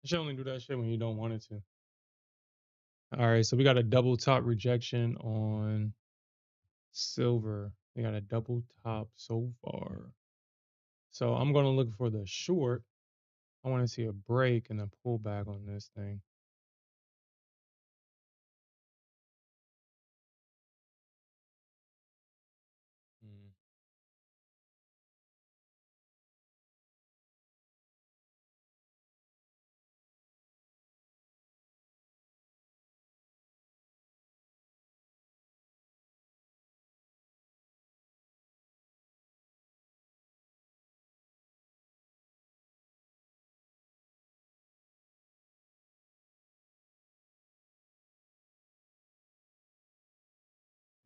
You should only do that shit when you don't want it to. All right, so we got a double top rejection on silver. We got a double top so far. So I'm gonna look for the short. I want to see a break and a pullback on this thing. Mm.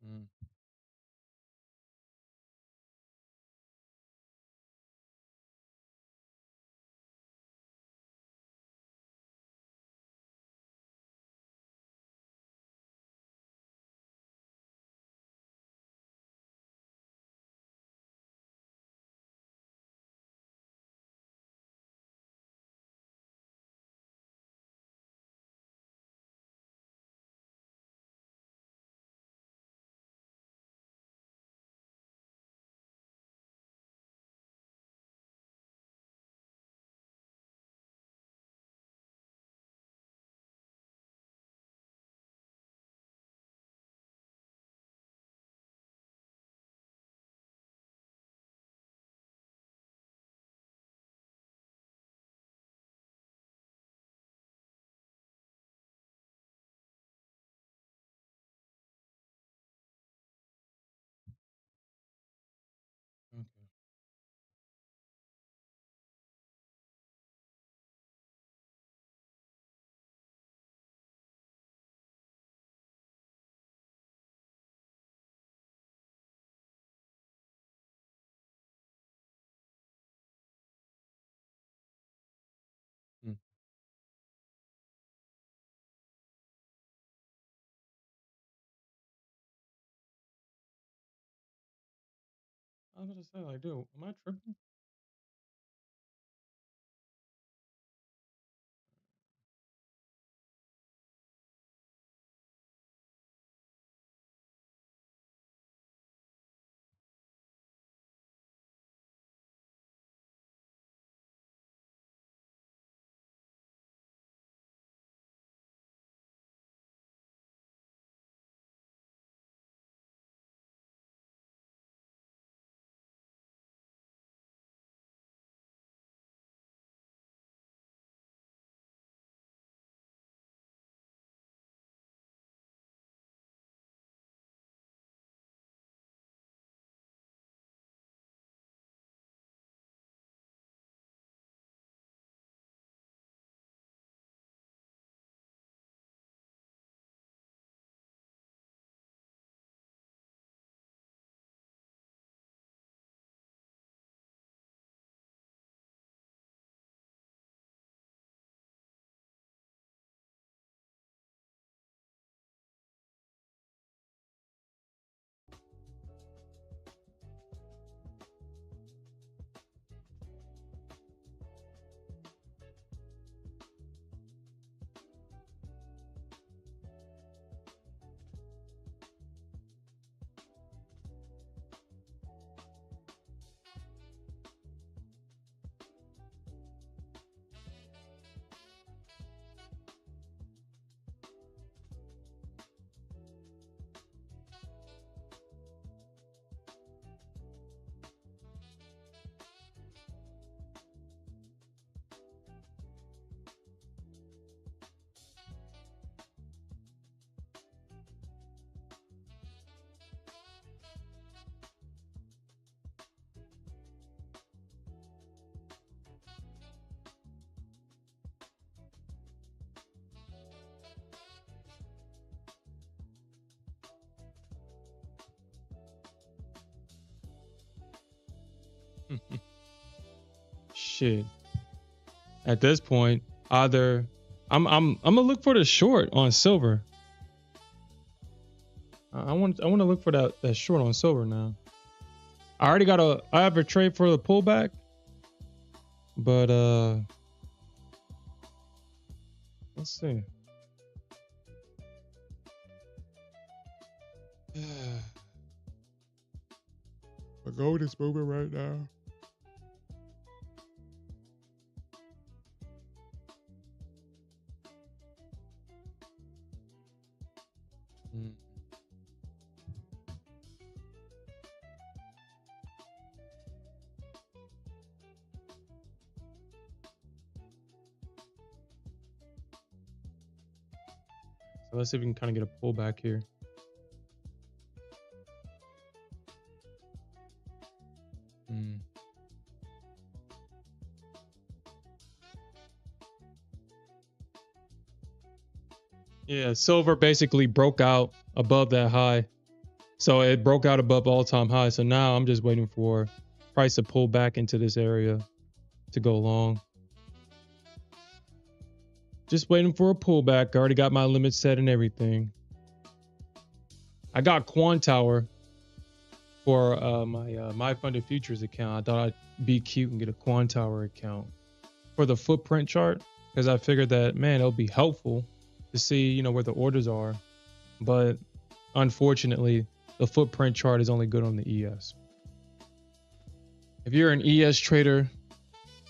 Mm. Okay. Mm. I was gonna say, like, dude, am I tripping? Shit. At this point, either I'm gonna look for the short on silver. I want to look for that short on silver now. I have a trade for the pullback, but Let's see. The gold is moving right now. Mm. So let's see if we can kind of get a pullback here. Mm. Yeah, silver basically broke out above that high. So it broke out above all-time high. So now I'm just waiting for price to pull back into this area to go long. Just waiting for a pullback. I already got my limit set and everything. I got Quantower for my funded futures account. I thought I'd be cute and get a Quantower account for the footprint chart because I figured that, man, it'll be helpful to see, you know, where the orders are. But unfortunately, the footprint chart is only good on the ES. If you're an ES trader,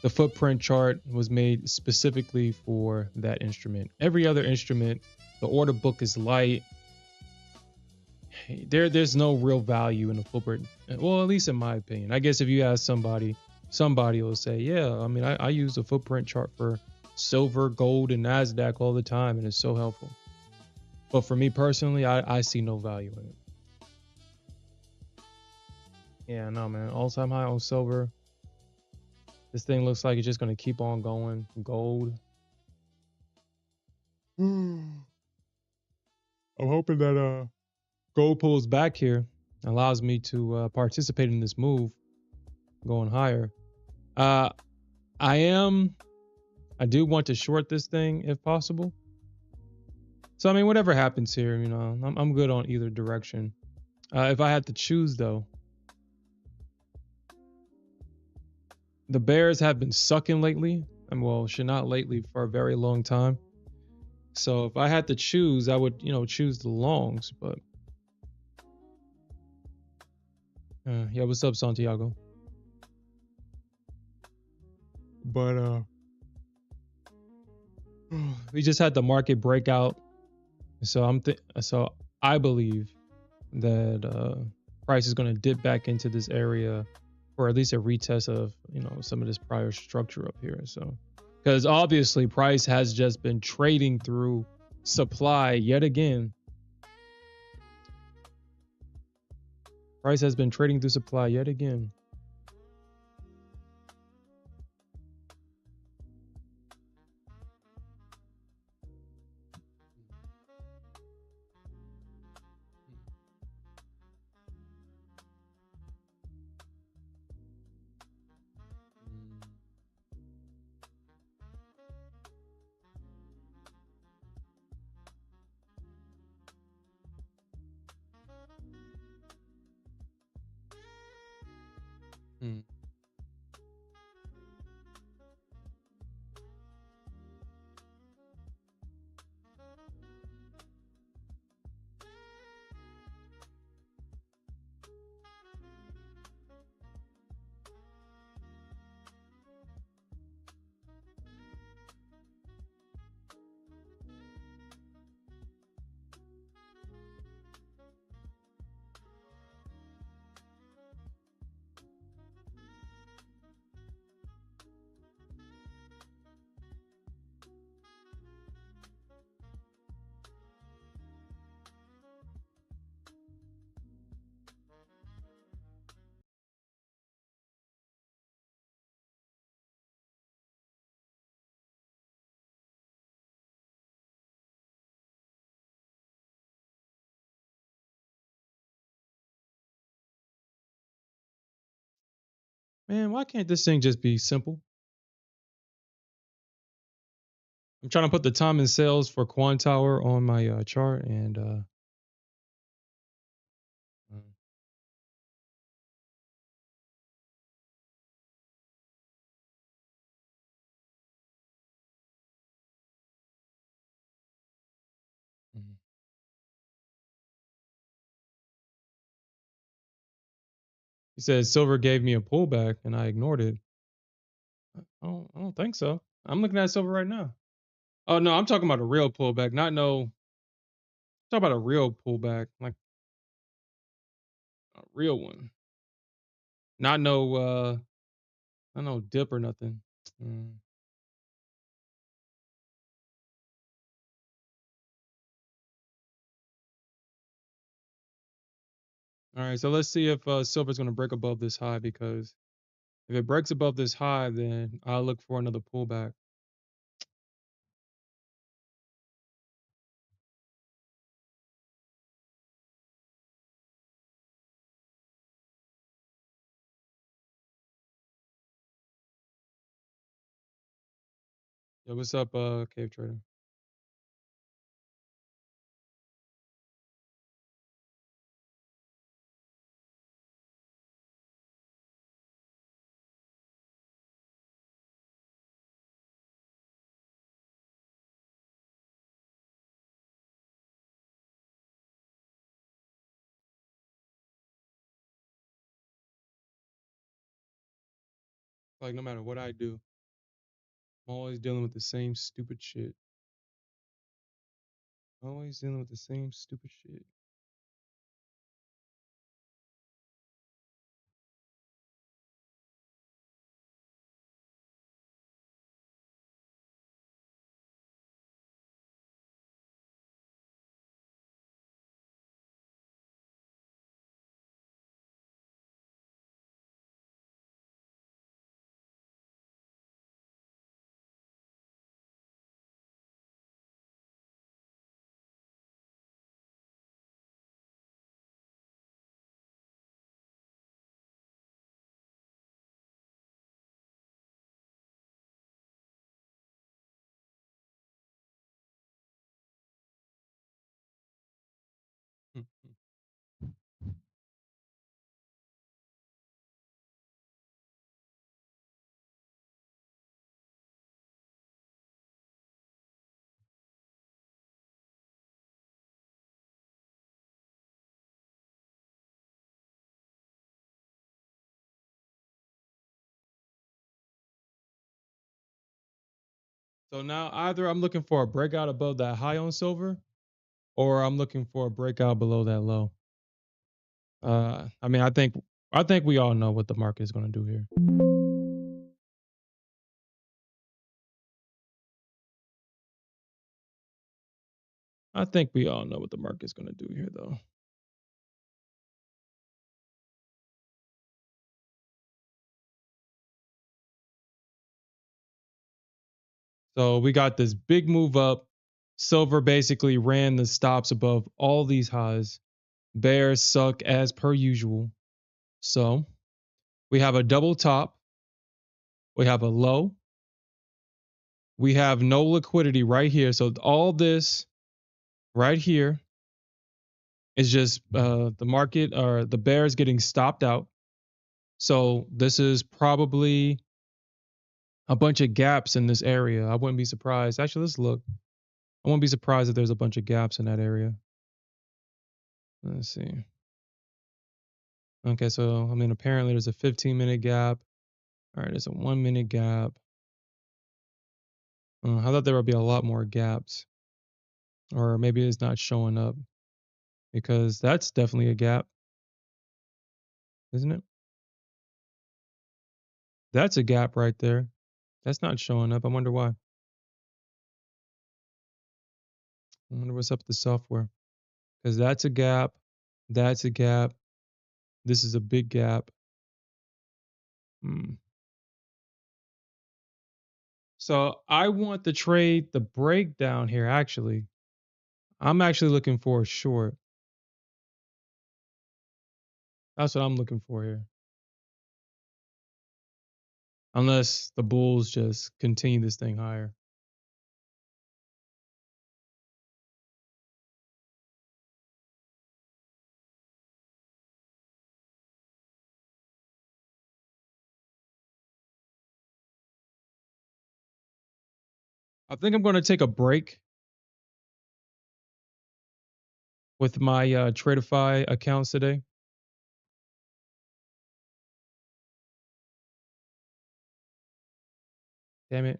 the footprint chart was made specifically for that instrument. Every other instrument, the order book is light. There's no real value in the footprint. Well, at least in my opinion. I guess if you ask somebody will say, yeah, I mean, I use the footprint chart for silver, gold, and Nasdaq all the time, and it's so helpful. But for me personally, I see no value in it. Yeah, no, man. All-time high on silver. This thing looks like it's just going to keep on going. Gold. I'm hoping that gold pulls back here, allows me to participate in this move going higher. I do want to short this thing if possible. So I mean, whatever happens here, you know, I'm good on either direction. If I had to choose though, the bears have been sucking lately. And well, should not lately, for a very long time. So if I had to choose, I would, you know, choose the longs. But yeah, what's up, Santiago? But we just had the market breakout. So so I believe that price is going to dip back into this area, or at least a retest of, you know, some of this prior structure up here. So because obviously price has just been trading through supply yet again. Price has been trading through supply yet again. Hmm. Man, why can't this thing just be simple? I'm trying to put the time and sales for Quantower on my chart, and He said silver gave me a pullback and I ignored it. I don't think so. I'm looking at silver right now. Oh no, I'm talking about a real pullback, not no. Talk about a real pullback, like a real one, not no. Not no dip or nothing. Mm. All right, so let's see if silver's going to break above this high because if it breaks above this high, then I'll look for another pullback. Yeah, what's up, Cave Trader? Like no matter what I do, I'm always dealing with the same stupid shit. Always dealing with the same stupid shit. So now either I'm looking for a breakout above that high on silver, or I'm looking for a breakout below that low. I mean, I think we all know what the market is going to do here. I think we all know what the market's going to do here, though. So we got this big move up. Silver basically ran the stops above all these highs. Bears suck as per usual. So we have a double top. We have a low. We have no liquidity right here. So all this right here is just the market or the bears getting stopped out. So this is probably a bunch of gaps in this area. I wouldn't be surprised. Actually, let's look. I wouldn't be surprised if there's a bunch of gaps in that area. Let's see. Okay, so I mean, apparently there's a 15-minute gap. All right, there's a 1-minute gap. I thought there would be a lot more gaps, or maybe it's not showing up because that's definitely a gap, isn't it? That's a gap right there. That's not showing up. I wonder why. I wonder what's up with the software because that's a gap. That's a gap. This is a big gap. Hmm. So I want the trade, the breakdown here. Actually, I'm actually looking for a short. That's what I'm looking for here. Unless the bulls just continue this thing higher. I think I'm going to take a break with my Tradeify accounts today. Damn it.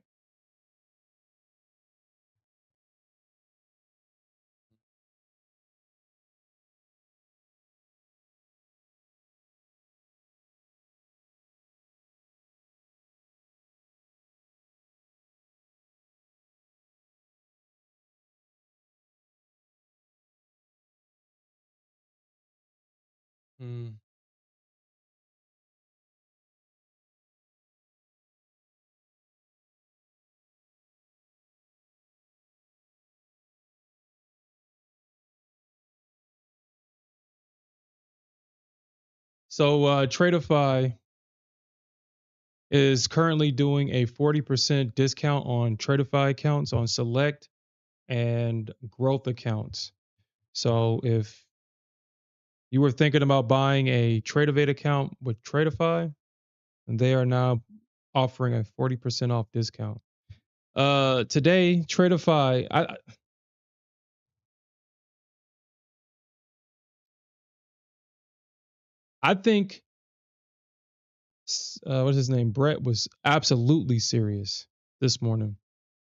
Mm. So Tradeify is currently doing a 40% discount on Tradeify accounts on select and growth accounts. So if you were thinking about buying a Tradeovate account with Tradeify, they are now offering a 40% off discount. Today, Tradeify, I think what's his name? Brett was absolutely serious this morning,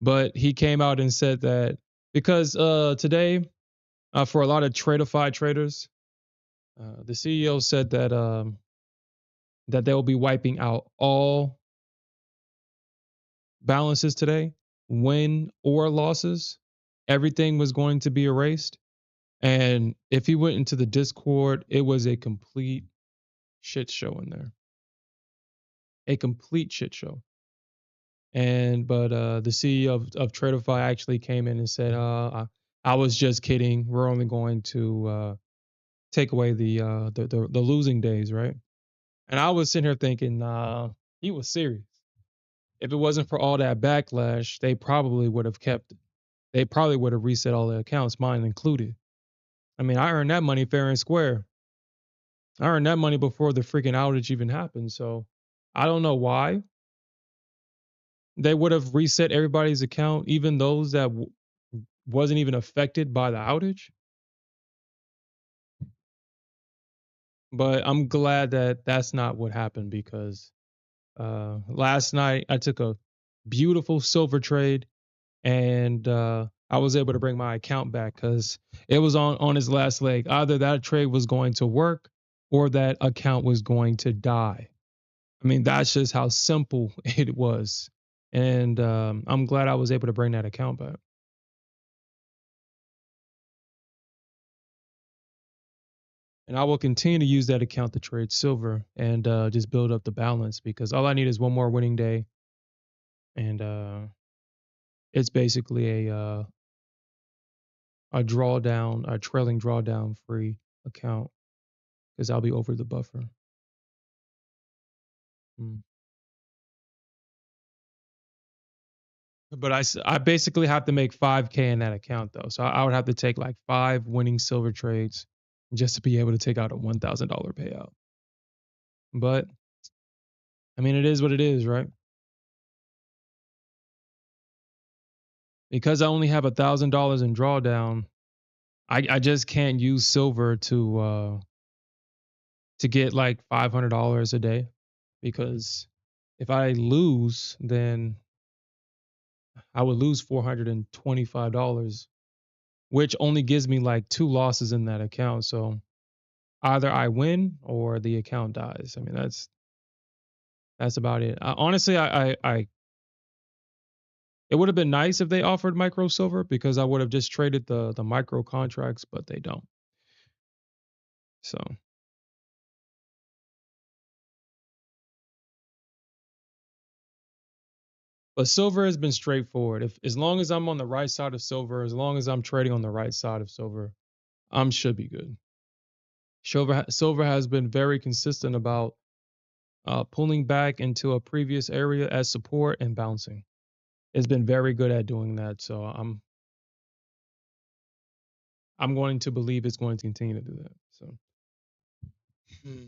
but he came out and said that because today, for a lot of Tradeify traders, the CEO said that they will be wiping out all balances today, win or losses. Everything was going to be erased. And if he went into the Discord, it was a complete shit show in there. A complete shit show. And but the CEO of Tradeify actually came in and said, I was just kidding. We're only going to take away the losing days, right?" And I was sitting here thinking, nah, he was serious. If it wasn't for all that backlash, they probably would have reset all the accounts, mine included. I mean, I earned that money fair and square. I earned that money before the freaking outage even happened. So I don't know why they would have reset everybody's account, even those that wasn't even affected by the outage. But I'm glad that that's not what happened because last night I took a beautiful silver trade and I was able to bring my account back because it was on his last leg. Either that trade was going to work or that account was going to die. I mean, that's just how simple it was. And I'm glad I was able to bring that account back. And I will continue to use that account to trade silver and just build up the balance because all I need is one more winning day. And it's basically a drawdown, a trailing drawdown free account because I'll be over the buffer. Mm. But I basically have to make 5K in that account though. So I would have to take like 5 winning silver trades just to be able to take out a $1,000 payout. But I mean, it is what it is, right? Because I only have $1,000 in drawdown, I just can't use silver to get like $500 a day because if I lose, then I would lose $425, which only gives me like 2 losses in that account. So either I win or the account dies. I mean, that's about it. Honestly, I it would have been nice if they offered micro silver because I would have just traded the micro contracts, but they don't. So, but silver has been straightforward. If as long as I'm on the right side of silver, as long as I'm trading on the right side of silver, I'm should be good. Silver has been very consistent about pulling back into a previous area as support and bouncing. It's been very good at doing that. So I'm going to believe it's going to continue to do that. So, hmm.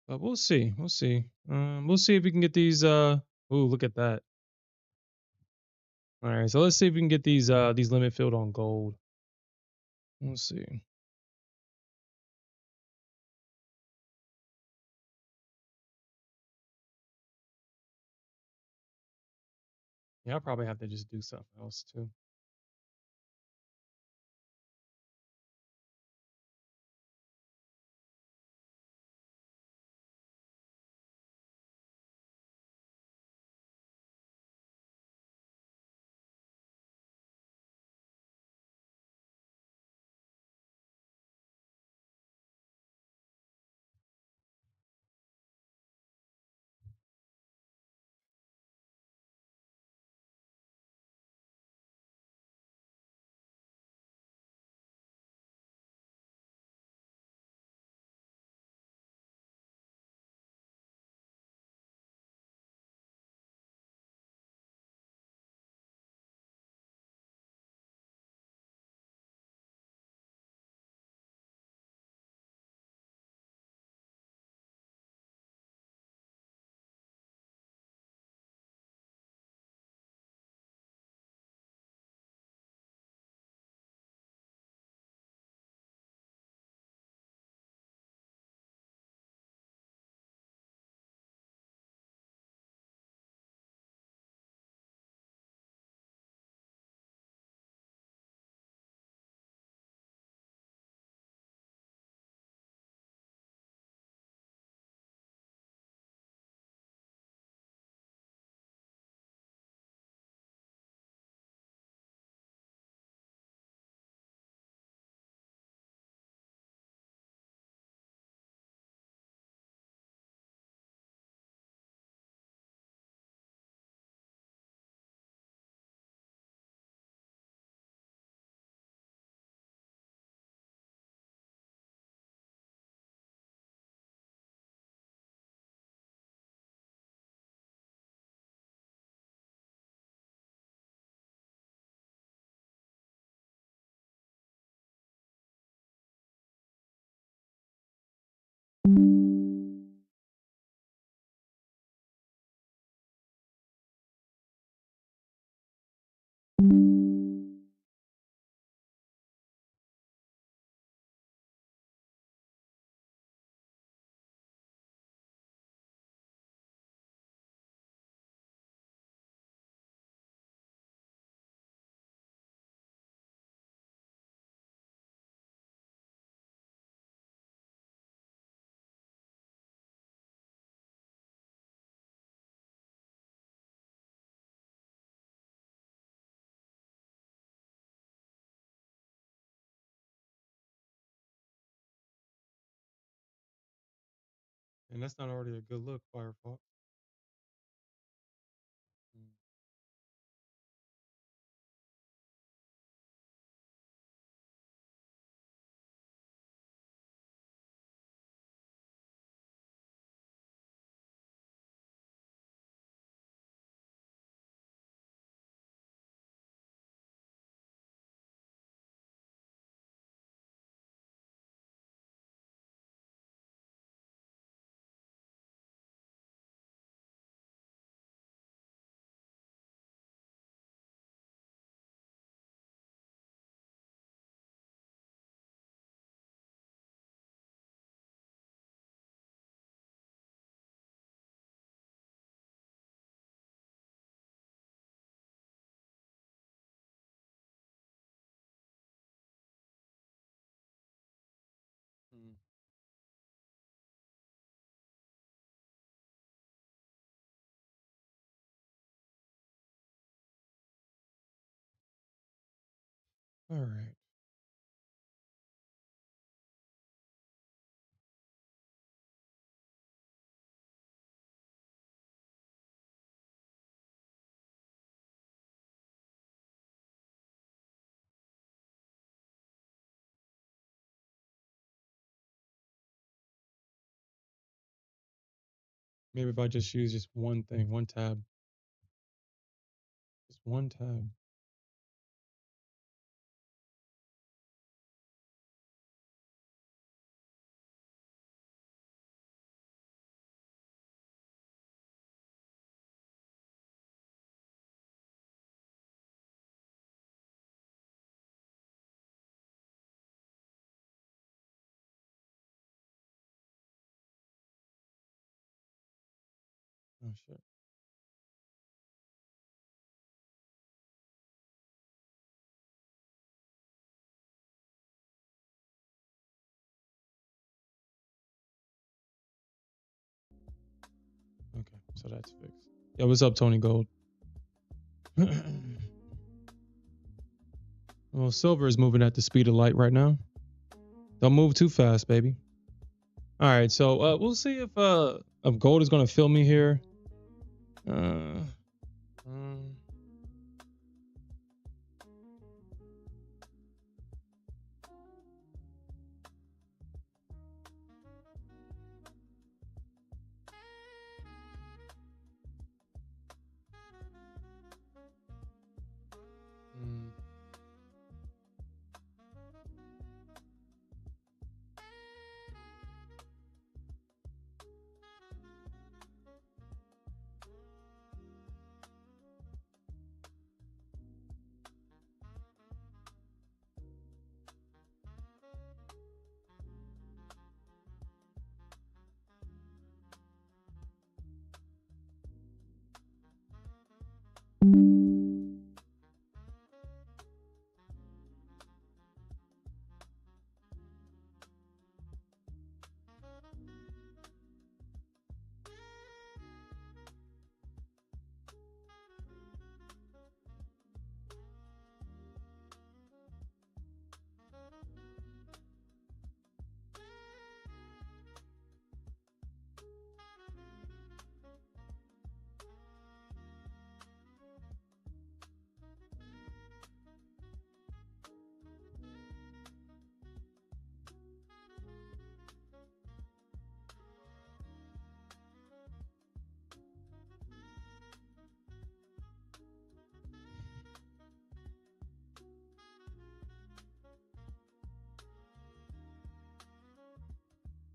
But we'll see. We'll see. We'll see if we can get these. Ooh, look at that. All right. So let's see if we can get these limit filled on gold. We'll see. Yeah, I'll probably have to just do something else too. And that's not already a good look, Firefox. Mm. Mm. All right. Maybe if I just use just one thing, one tab, just one tab. Oh shit. So that's fixed. Yo, what's up, Tony Gold? Well, silver is moving at the speed of light right now. Don't move too fast, baby. All right, so we'll see if gold is gonna fill me here. Mm.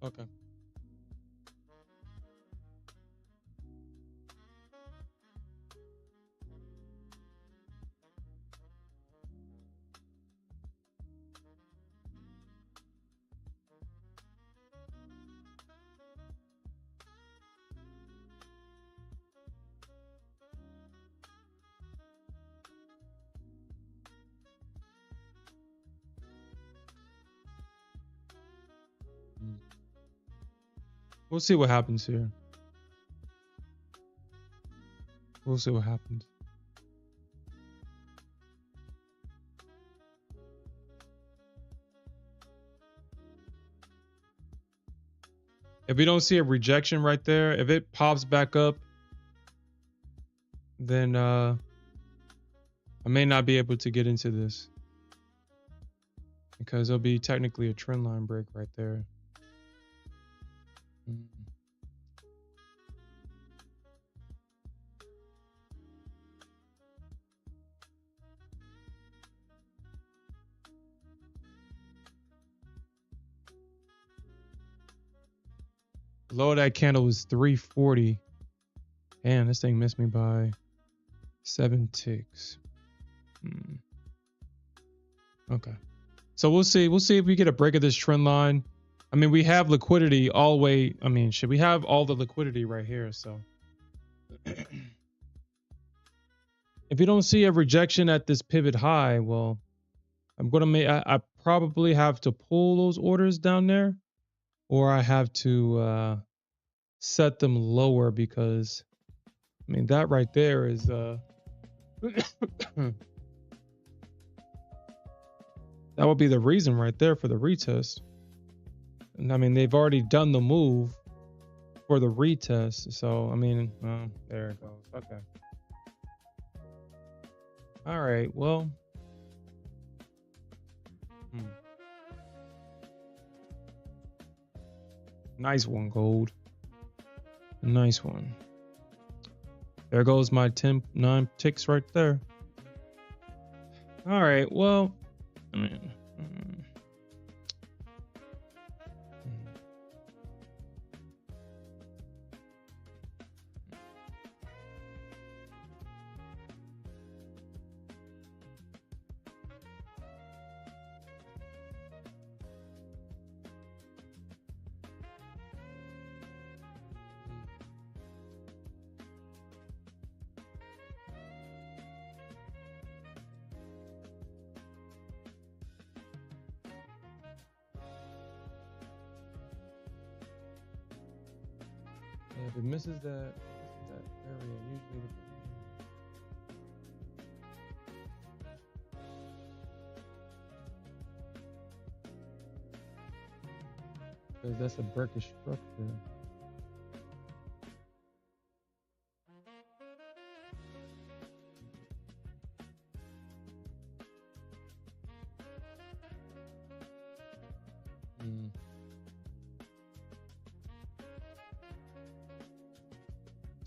Okay. We'll see what happens here. We'll see what happens. If we don't see a rejection right there, if it pops back up, then I may not be able to get into this because there'll be technically a trend line break right there. Low of that candle was 340. Damn, this thing missed me by 7 ticks. Okay. So we'll see. We'll see if we get a break of this trend line. I mean, we have liquidity all the way. I mean, we have all the liquidity right here. So if you don't see a rejection at this pivot high, well, I'm going to make, I probably have to pull those orders down there, or I have to set them lower because, I mean, that right there is, that would be the reason right there for the retest. And I mean, they've already done the move for the retest. So, I mean, there it goes. Okay. All right. Well, nice one, gold. Nice one. There goes my 9 ticks right there. All right. Well, I mean, if it misses that that area. Usually because that's a breakish structure.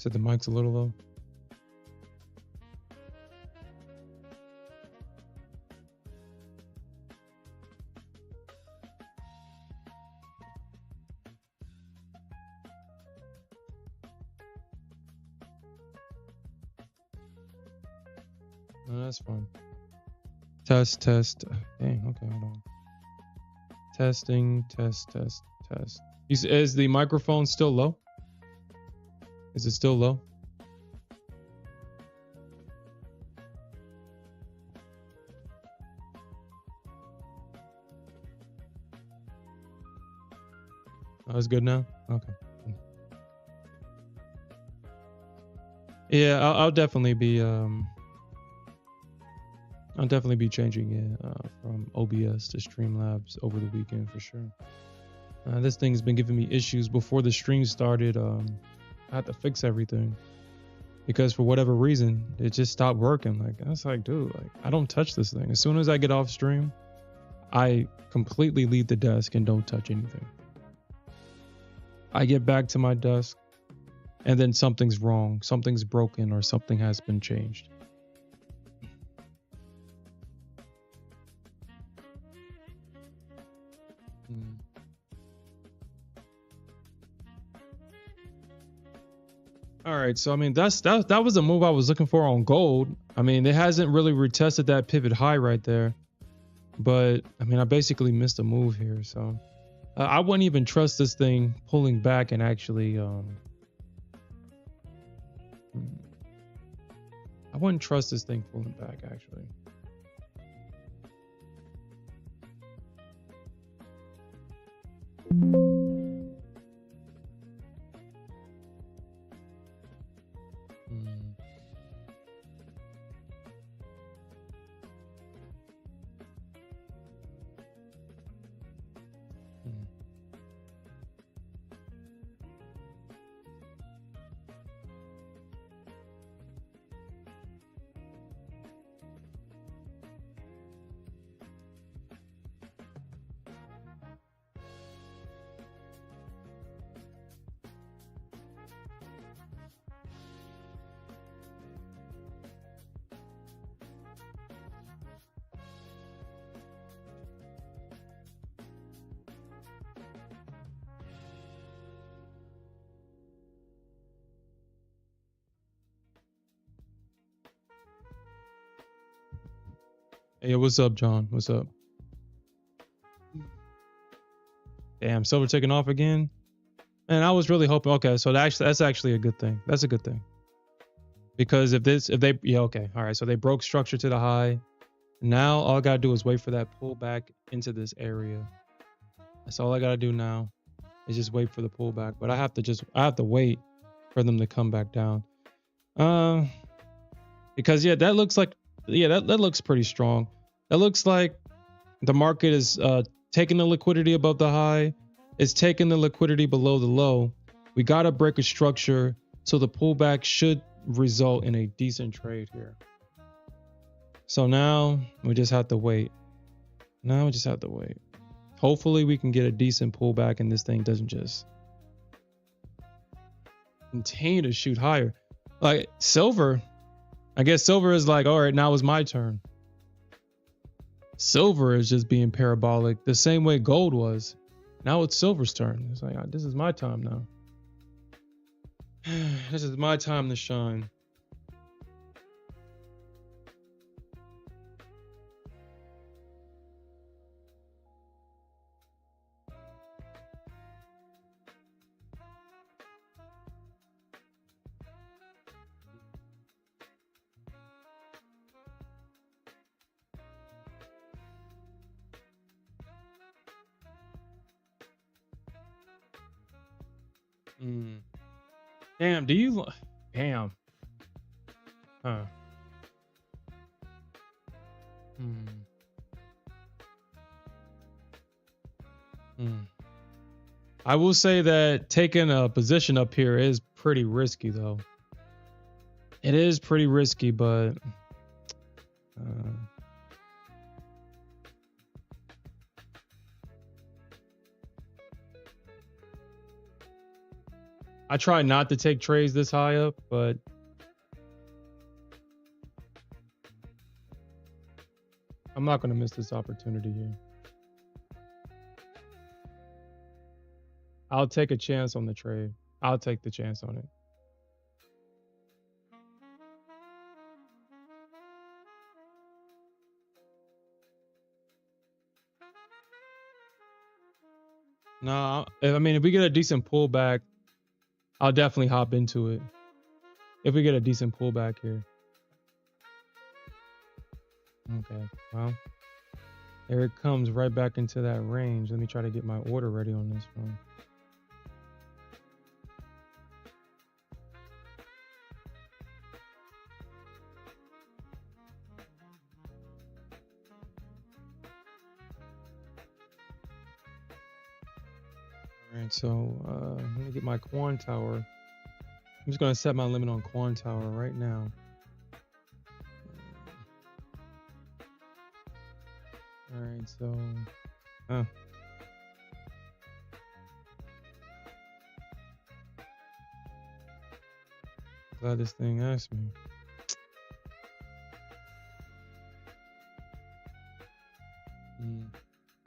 Said the mic's a little low. No, that's fine. Test. Dang, okay, hold on. Testing, test. Is the microphone still low? Is it still low? Oh, it's good now? Okay. Yeah, I'll definitely be changing it from OBS to Streamlabs over the weekend for sure. This thing's been giving me issues before the stream started. I had to fix everything because for whatever reason it just stopped working. Like I was like, dude, like I don't touch this thing. As soon as I get off stream, I completely leave the desk and don't touch anything. I get back to my desk and then something's wrong, something's broken, or something has been changed. All right, so I mean that was a move I was looking for on gold. I mean, it hasn't really retested that pivot high right there, but I mean I basically missed a move here, so I wouldn't even trust this thing pulling back and actually I wouldn't trust this thing pulling back actually. Hey, what's up, John? What's up? Damn, silver taking off again. Man, I was really hoping. Okay, so that's actually a good thing. That's a good thing. Because if they, yeah, okay, all right. So they broke structure to the high. Now all I gotta do is wait for that pullback into this area. That's all I gotta do now, is just wait for the pullback. But I have to wait for them to come back down. Because yeah, that looks like. Yeah, that looks pretty strong. That looks like the market is taking the liquidity above the high. It's taking the liquidity below the low. We got to break a structure, so the pullback should result in a decent trade here. So now we just have to wait. Hopefully we can get a decent pullback and this thing doesn't just continue to shoot higher. Like silver. I guess silver is like, all right, now is my turn. Silver is just being parabolic the same way gold was. Now it's silver's turn. It's like, this is my time now. This is my time to shine. Damn, do you Damn. Huh. Hmm. Hmm. I will say that taking a position up here is pretty risky, though. It is pretty risky, but uh, I try not to take trades this high up, but I'm not going to miss this opportunity here. I'll take a chance on the trade. I'll take the chance on it. No, I mean, if we get a decent pullback, I'll definitely hop into it. If we get a decent pullback here. Okay, well, there it comes right back into that range. Let me try to get my order ready on this one. All right, so let me get my Quan Tower. I'm just going to set my limit on Quan Tower right now. All right, so glad this thing asked me.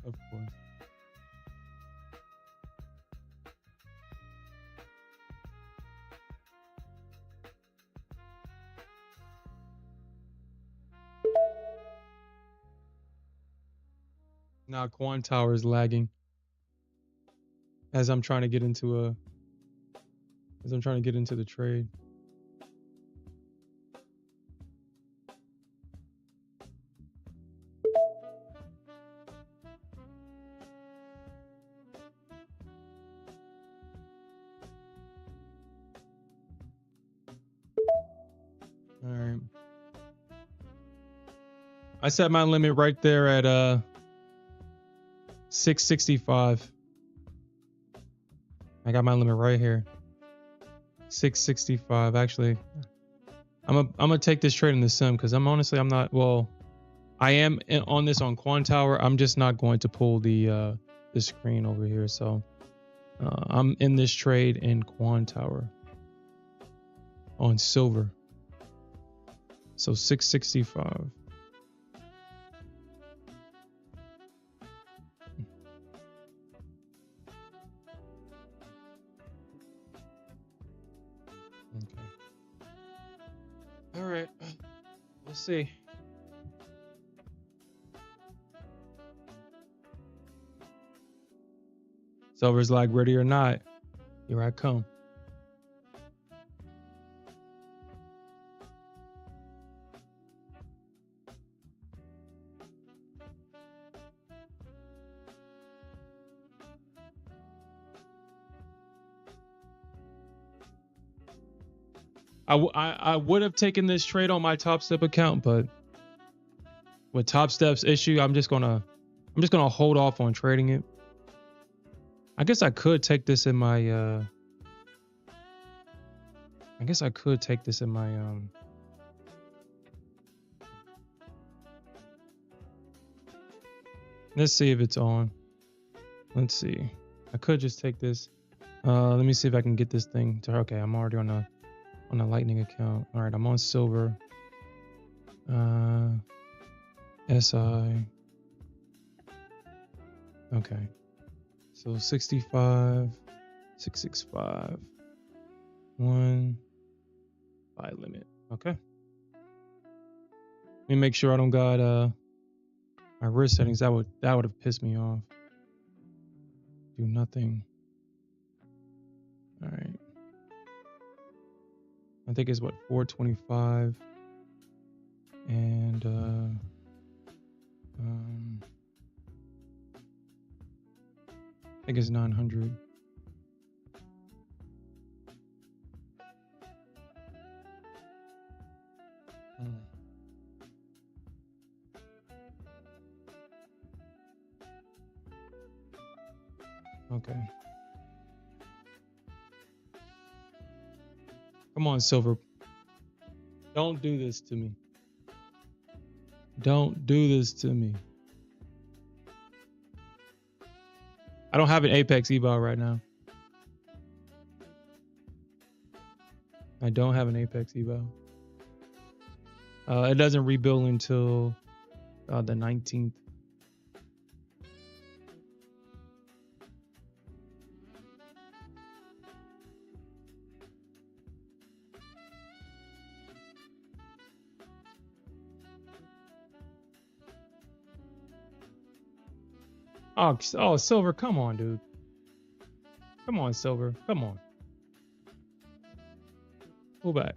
Of course. Now Quan Tower is lagging as I'm trying to get into the trade. All right. I set my limit right there at 665. I got my limit right here. 665. Actually, I'm gonna take this trade in the sim because I'm not. Well, I am on this on Quan Tower. I'm just not going to pull the screen over here. So I'm in this trade in Quan Tower on silver. So 665. Okay. All right. Let's see. Silver's like, ready or not, here I come. I would have taken this trade on my Top Step account, but with Top Step's issue, I'm just gonna hold off on trading it. I guess I could take this in my let's see if it's on. Let's see. I could just take this. Let me see if I can get this thing to. Okay, I'm already on a Lightning account. All right, I'm on silver. SI. Okay. So 65, 665, 1 buy limit. Okay. Let me make sure I don't got my risk settings. That would have pissed me off. Do nothing. All right. I think it's what 425 and I think it's 900. Mm. Okay. Come on, silver. Don't do this to me. Don't do this to me. I don't have an Apex eval right now. I don't have an Apex eval. It doesn't rebuild until the 19th. Oh, silver, come on, dude. Come on, silver. Come on. Pull back.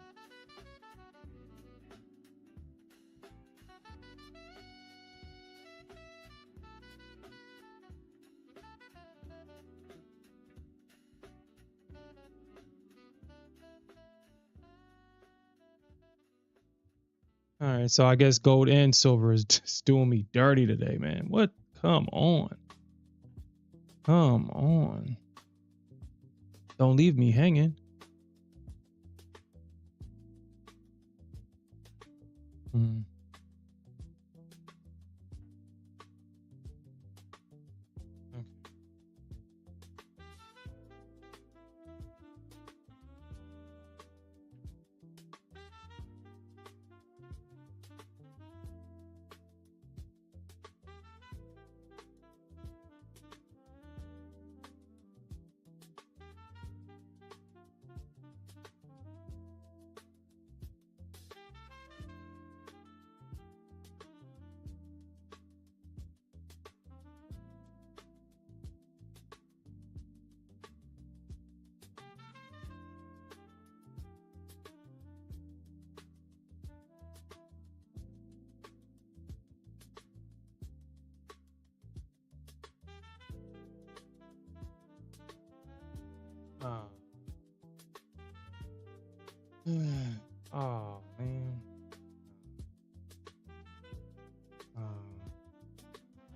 All right, so I guess gold and silver is just doing me dirty today, man. What? Come on. Come on. Don't leave me hanging. Hmm. Okay. Oh. Oh man. Oh.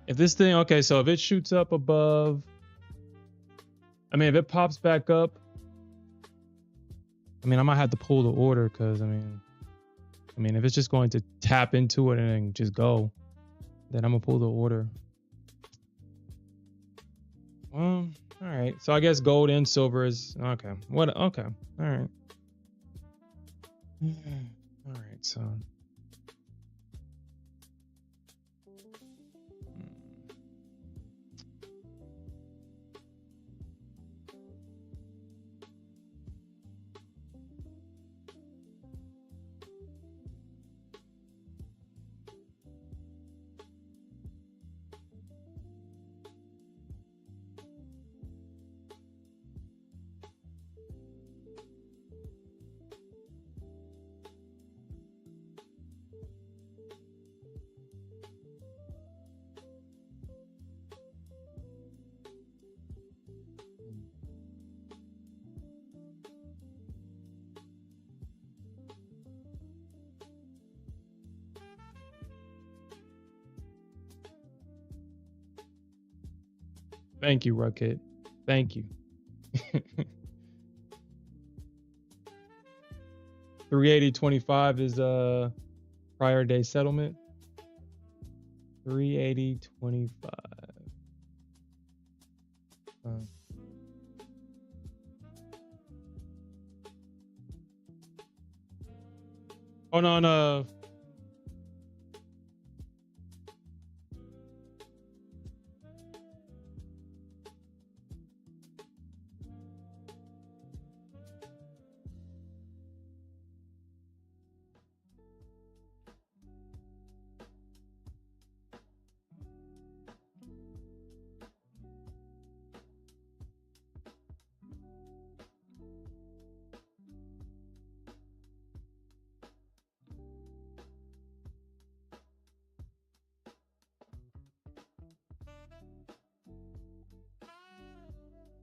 If this thing, okay, so if it shoots up above, I mean, if it pops back up, I mean, I might have to pull the order because, I mean, if it's just going to tap into it and then just go, then I'm gonna pull the order. Well, all right. So I guess gold and silver is okay. What? Okay. All right. All right. So. Thank you, Rocket. Thank you. 380.25 is prior day settlement. 380.25. Hold on.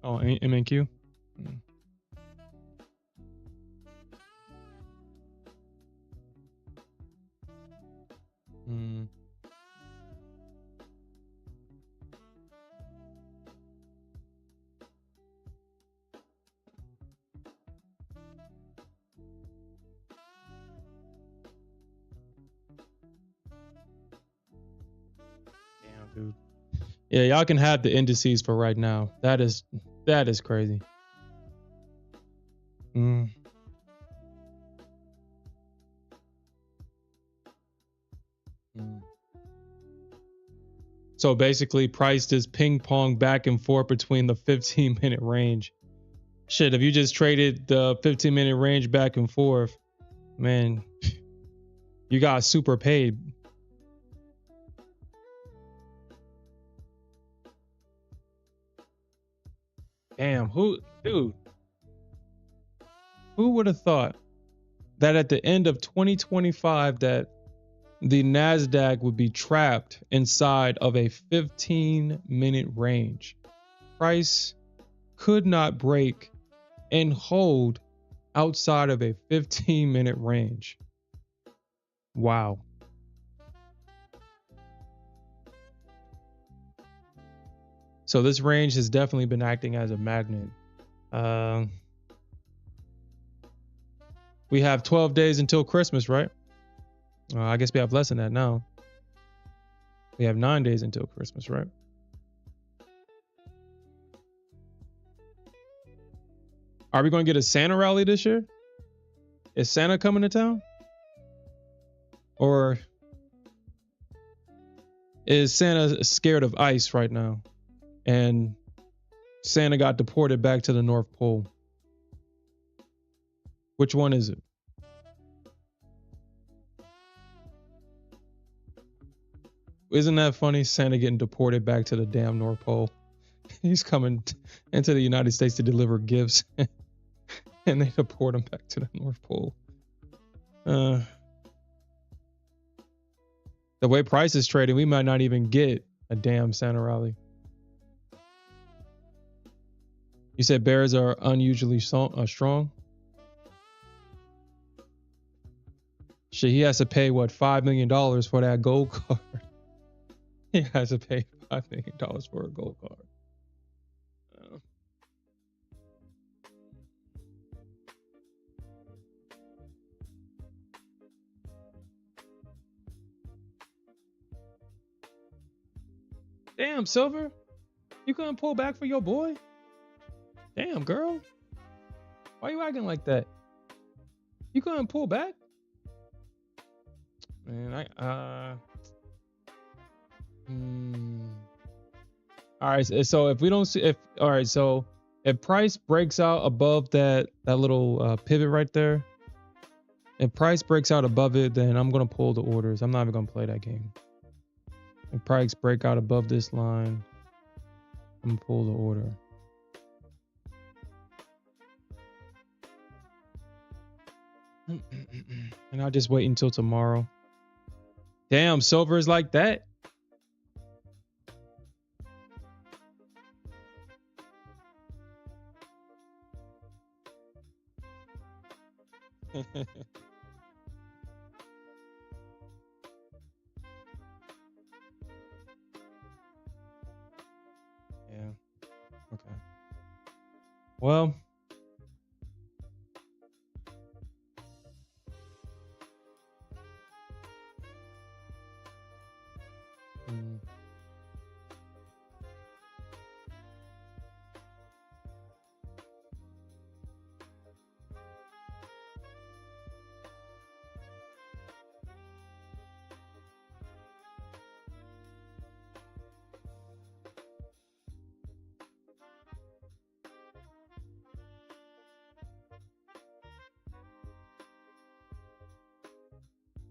Oh, MNQ. dude. Yeah, y'all can have the indices for right now. That is crazy. Mm. Mm. So basically, price just ping pong back and forth between the 15-minute range. Shit, if you just traded the 15-minute range back and forth, man, you got super paid. Damn, dude, who would have thought that at the end of 2025 that the Nasdaq would be trapped inside of a 15-minute range? Price could not break and hold outside of a 15-minute range. Wow. So this range has definitely been acting as a magnet. We have 12 days until Christmas, right? I guess we have less than that now. We have 9 days until Christmas, right? Are we going to get a Santa rally this year? Is Santa coming to town? Or is Santa scared of ice right now? And Santa got deported back to the North Pole. Which one is it? Isn't that funny? Santa getting deported back to the damn North Pole. He's coming into the United States to deliver gifts. And they deport him back to the North Pole. The way price is trading, we might not even get a damn Santa rally. You said bears are unusually strong? Shit, he has to pay, what, $5 million for that gold card. He has to pay $5 million for a gold card. Damn, Silver. You couldn't pull back for your boy? Damn, girl. Why you acting like that? You couldn't pull back? Man, all right, so if we don't see if price breaks out above that little pivot right there, if price breaks out above it, then I'm gonna pull the orders. I'm not even gonna play that game. If price break out above this line, I'm gonna pull the order. And I'll just wait until tomorrow. Damn, silver is like that. Yeah. Okay. Well.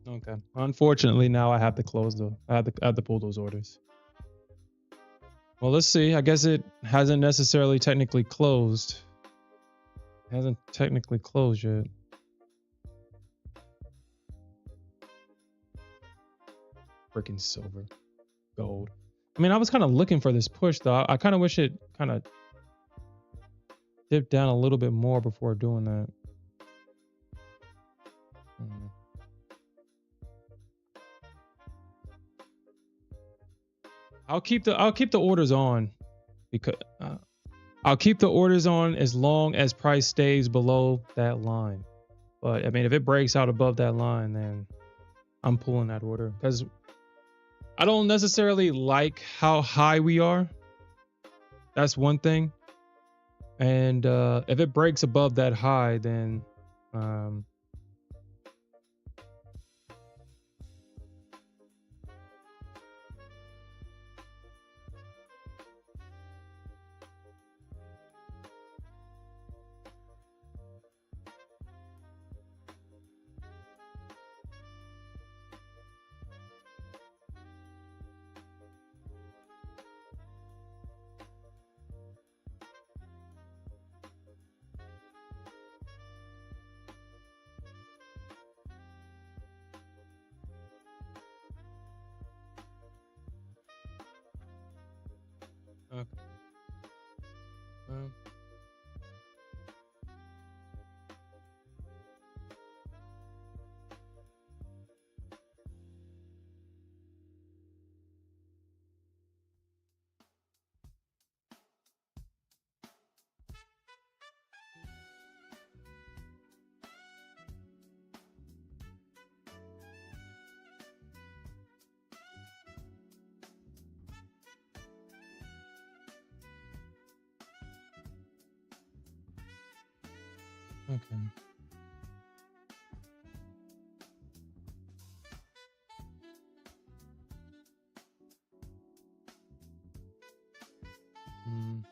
Okay. Unfortunately, now I have to close I have to pull those orders. Well, let's see. I guess it hasn't necessarily technically closed. It hasn't technically closed yet. Freaking silver, gold. I mean, I was kind of looking for this push though. I kind of wish it kind of dipped down a little bit more before doing that. I'll keep the orders on because I'll keep the orders on as long as price stays below that line. But I mean, if it breaks out above that line, then I'm pulling that order because I don't necessarily like how high we are. That's one thing. And if it breaks above that high, then um, okay. um, okay. Mm.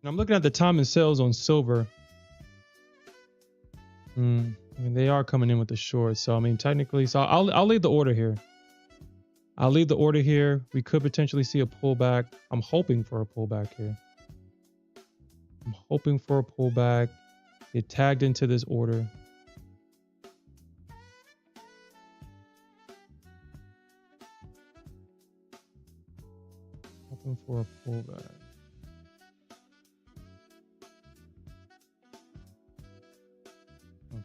I'm looking at the time and sales on silver. I mean, they are coming in with the short, so I mean, technically, so I'll leave the order here. I'll leave the order here. We could potentially see a pullback. I'm hoping for a pullback here. I'm hoping for a pullback. Get tagged into this order. Hoping for a pullback. Okay.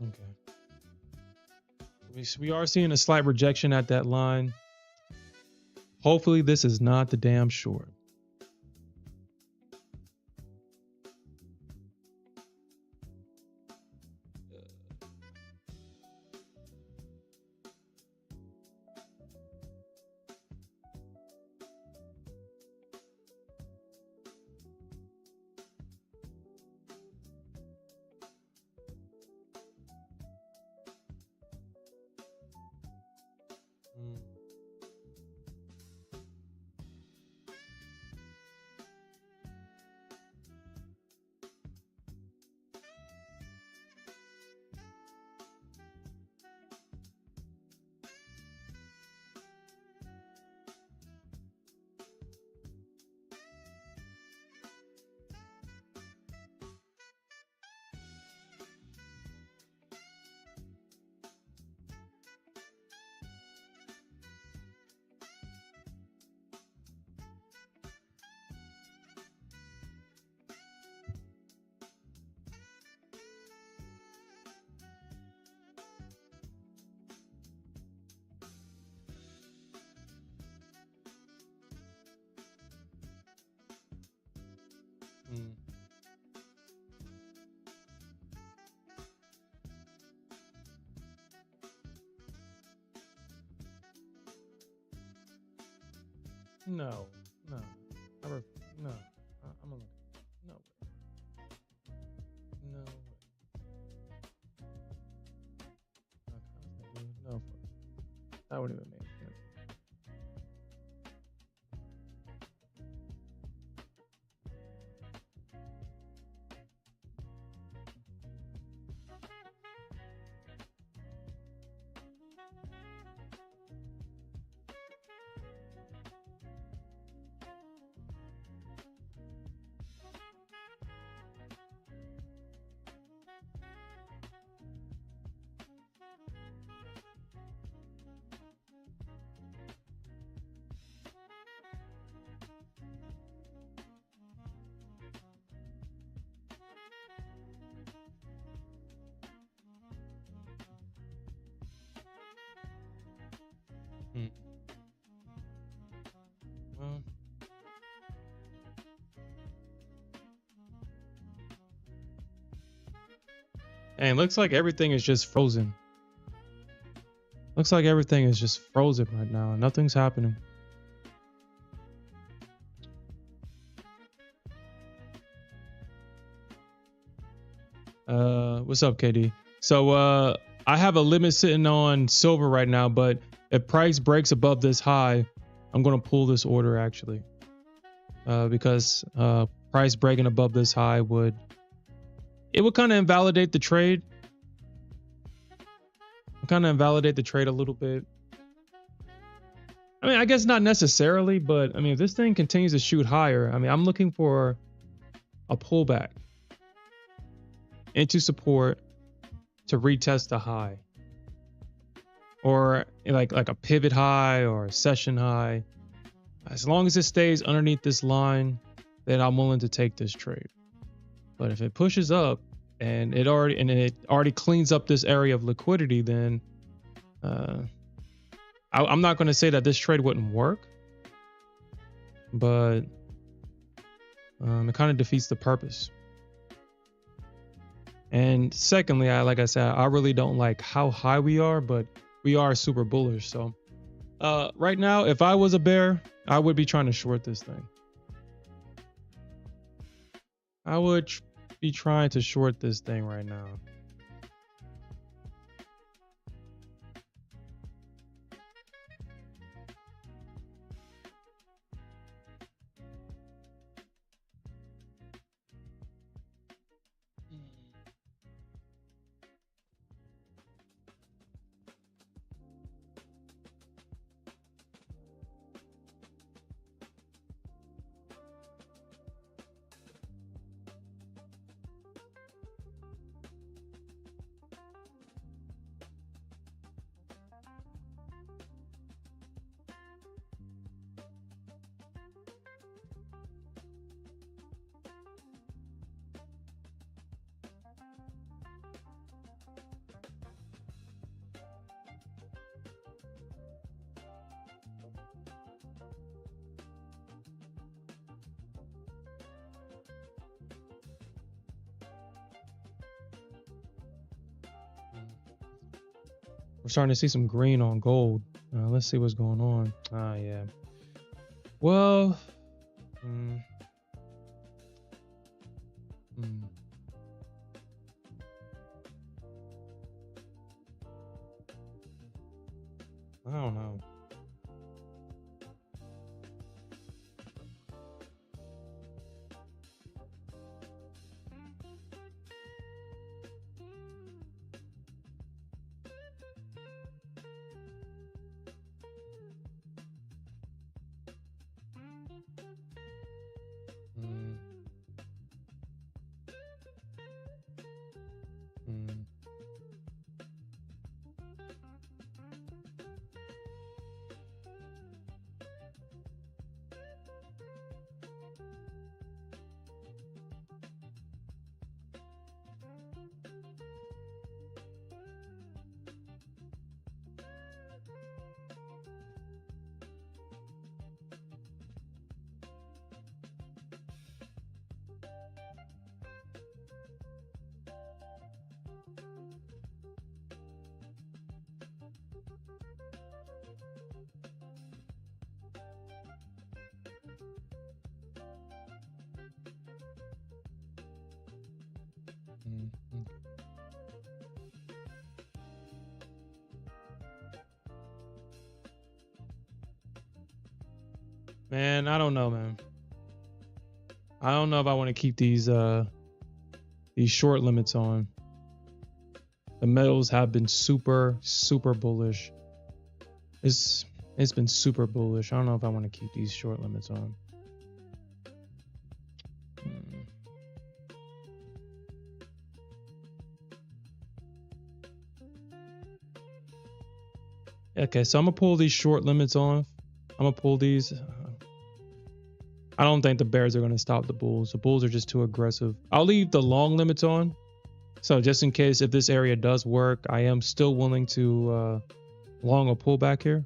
Okay. We are seeing a slight rejection at that line. Hopefully, this is not the damn short. Mm. Mm. No, no, no. I'm gonna no way, no way. No, constantly, no. That wouldn't even make sense. Hmm. Well, and looks like everything is just frozen. Looks like everything is just frozen right now. Nothing's happening. What's up, KD? So I have a limit sitting on silver right now, but if price breaks above this high, I'm gonna pull this order actually. Because price breaking above this high would kind of invalidate the trade. Kind of invalidate the trade a little bit. I mean, I guess not necessarily, but I mean, if this thing continues to shoot higher, I mean, I'm looking for a pullback into support to retest the high, or like a pivot high or a session high. As long as it stays underneath this line, then I'm willing to take this trade. But if it pushes up and it already cleans up this area of liquidity, then I'm not going to say that this trade wouldn't work, but it kind of defeats the purpose. And secondly, like I said, I really don't like how high we are, but we are super bullish. So right now, if I was a bear, I would be trying to short this thing. I would be trying to short this thing right now. We're starting to see some green on gold. Let's see what's going on. Yeah. Well, I don't know. Man, I don't know, man. I don't know if I want to keep these short limits on. The metals have been super bullish. It's been super bullish. I don't know if I want to keep these short limits on. Okay, so I'm gonna pull these short limits off. I'm gonna pull these. I don't think the bears are gonna stop the bulls. The bulls are just too aggressive. I'll leave the long limits on. So just in case if this area does work, I am still willing to long a pullback here.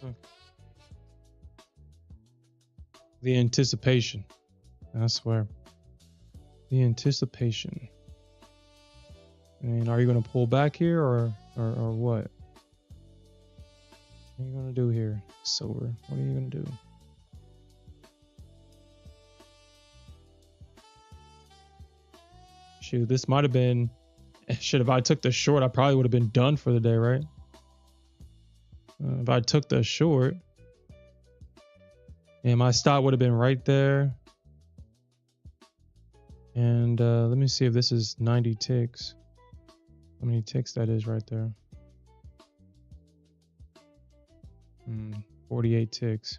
Hmm. The anticipation. I swear. The anticipation. I mean, are you going to pull back here or what? What are you going to do here, silver? What are you going to do? Shoot, this might have been... Shit, if I took the short, I probably would have been done for the day, right? If I took the short, and my stop would have been right there. And let me see if this is 90 ticks. How many ticks that is right there? 48 ticks.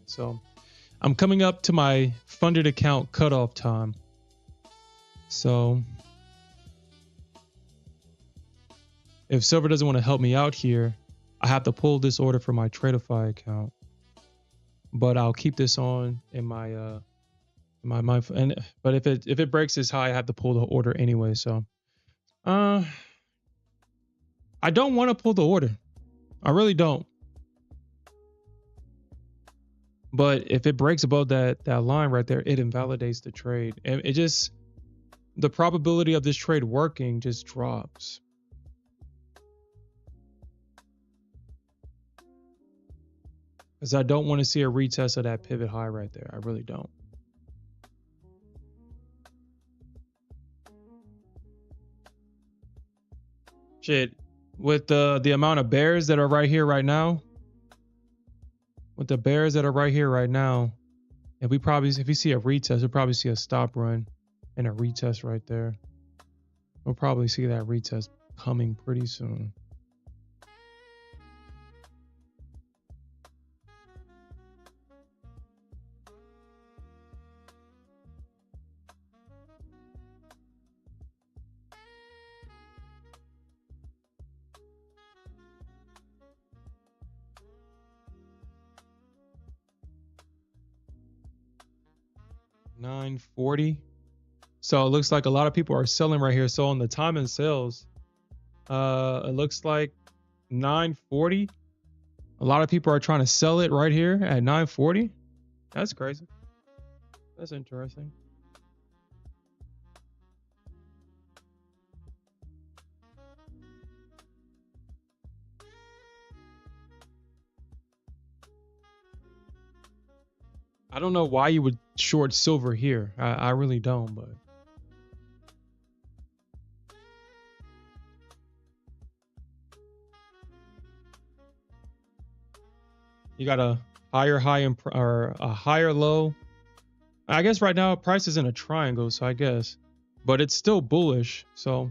So I'm coming up to my funded account cutoff time. So if silver doesn't want to help me out here, I have to pull this order from my Tradeify account. But I'll keep this on in my but if it breaks this high, I have to pull the order anyway. So I don't want to pull the order. I really don't. But if it breaks above that line right there, it invalidates the trade. And it just, the probability of this trade working just drops. Because I don't want to see a retest of that pivot high right there. I really don't. Shit, with the amount of bears that are right here right now, with the bears that are right here right now, if we see a retest, we'll probably see a stop run and a retest right there. We'll probably see that retest coming pretty soon. $9.40. So it looks like a lot of people are selling right here. So on the time and sales, it looks like $9.40. A lot of people are trying to sell it right here at $9.40. That's crazy. That's interesting. I don't know why you would short silver here. I really don't, but you got a higher high or a higher low. I guess right now price is in a triangle, so I guess, but it's still bullish. So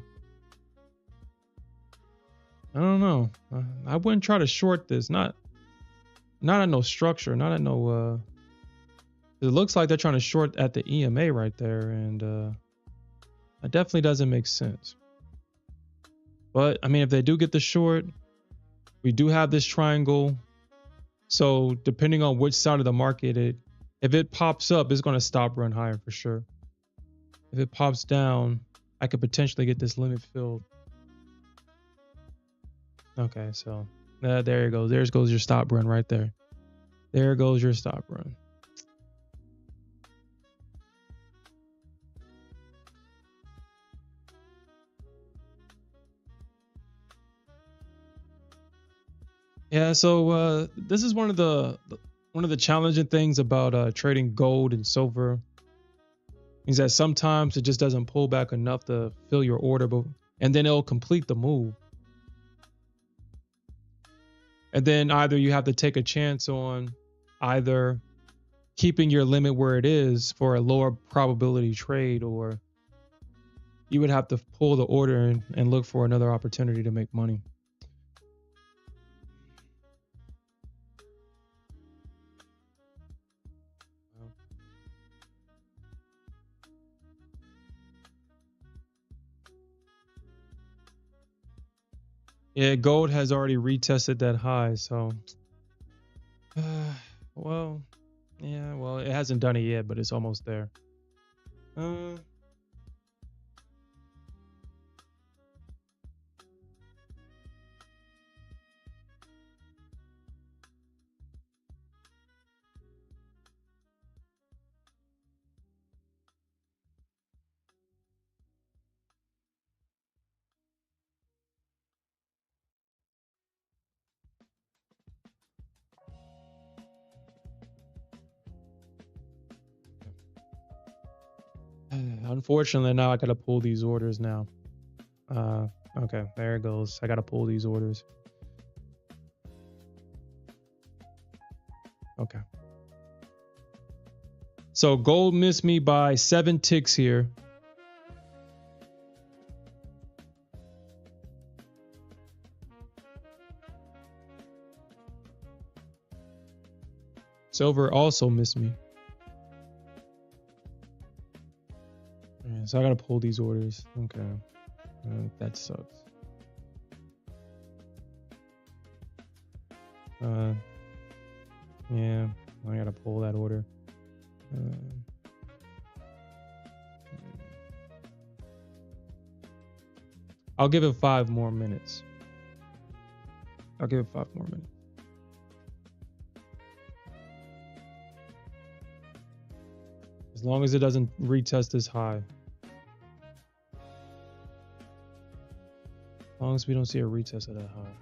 I don't know. I wouldn't try to short this. Not at no structure. Not at no. It looks like they're trying to short at the EMA right there, and that definitely doesn't make sense. But I mean, if they do get the short, we do have this triangle. So depending on which side of the market if it pops up, it's going to stop run higher for sure. If it pops down, I could potentially get this limit filled. Okay, so there you go. There goes your stop run right there. There goes your stop run. Yeah, so this is one of the challenging things about trading gold and silver is that sometimes it just doesn't pull back enough to fill your order, and then it'll complete the move. And then either you have to take a chance on either keeping your limit where it is for a lower probability trade, or you would have to pull the order and look for another opportunity to make money. Yeah, gold has already retested that high, so well, yeah, well, it hasn't done it yet, but it's almost there. Uh, Unfortunately, now I gotta pull these orders now. Okay, there it goes. I gotta pull these orders. Okay. So gold missed me by 7 ticks here. Silver also missed me. Yeah, so I gotta pull these orders. Okay. That sucks. Yeah, I gotta pull that order. I'll give it 5 more minutes. I'll give it 5 more minutes. As long as it doesn't retest this high. As long as we don't see a retest of that high.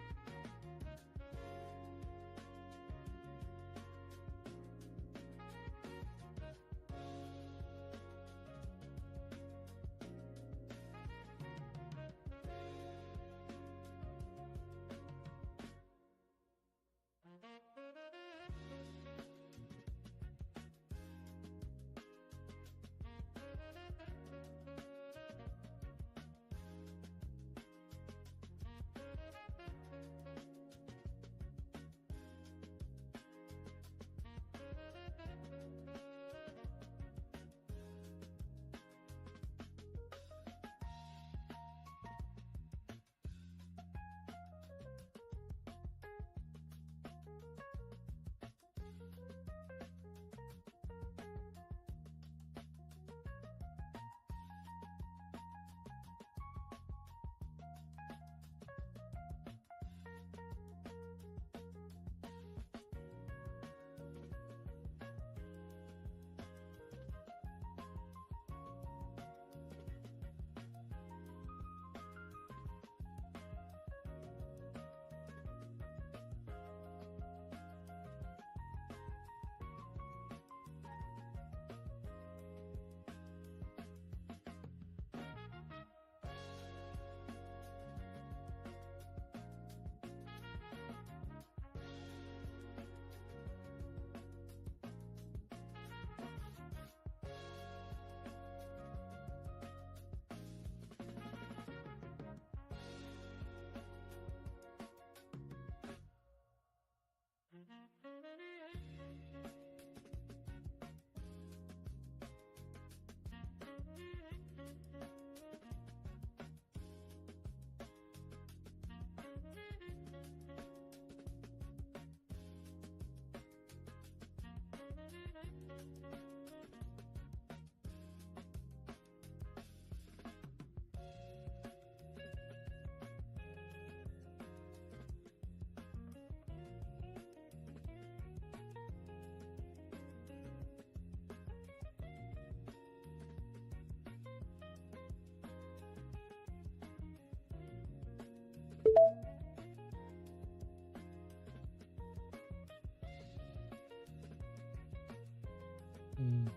Mm.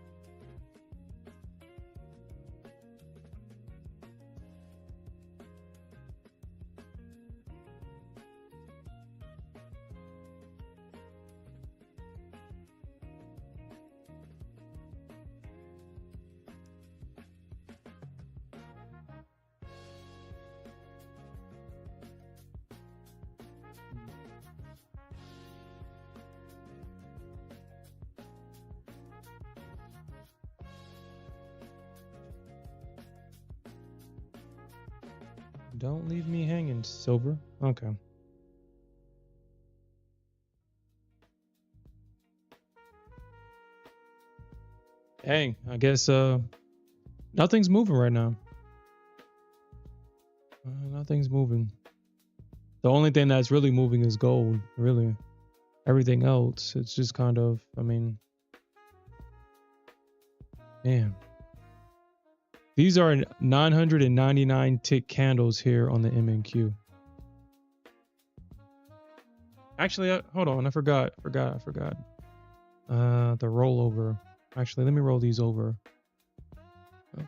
Don't leave me hanging, silver. Okay. Hey, I guess nothing's moving right now. Nothing's moving. The only thing that's really moving is gold, really. Everything else, it's just kind of, I mean, man. These are 999 tick candles here on the MNQ. Actually, hold on, I forgot. The rollover. Actually, let me roll these over. Oh,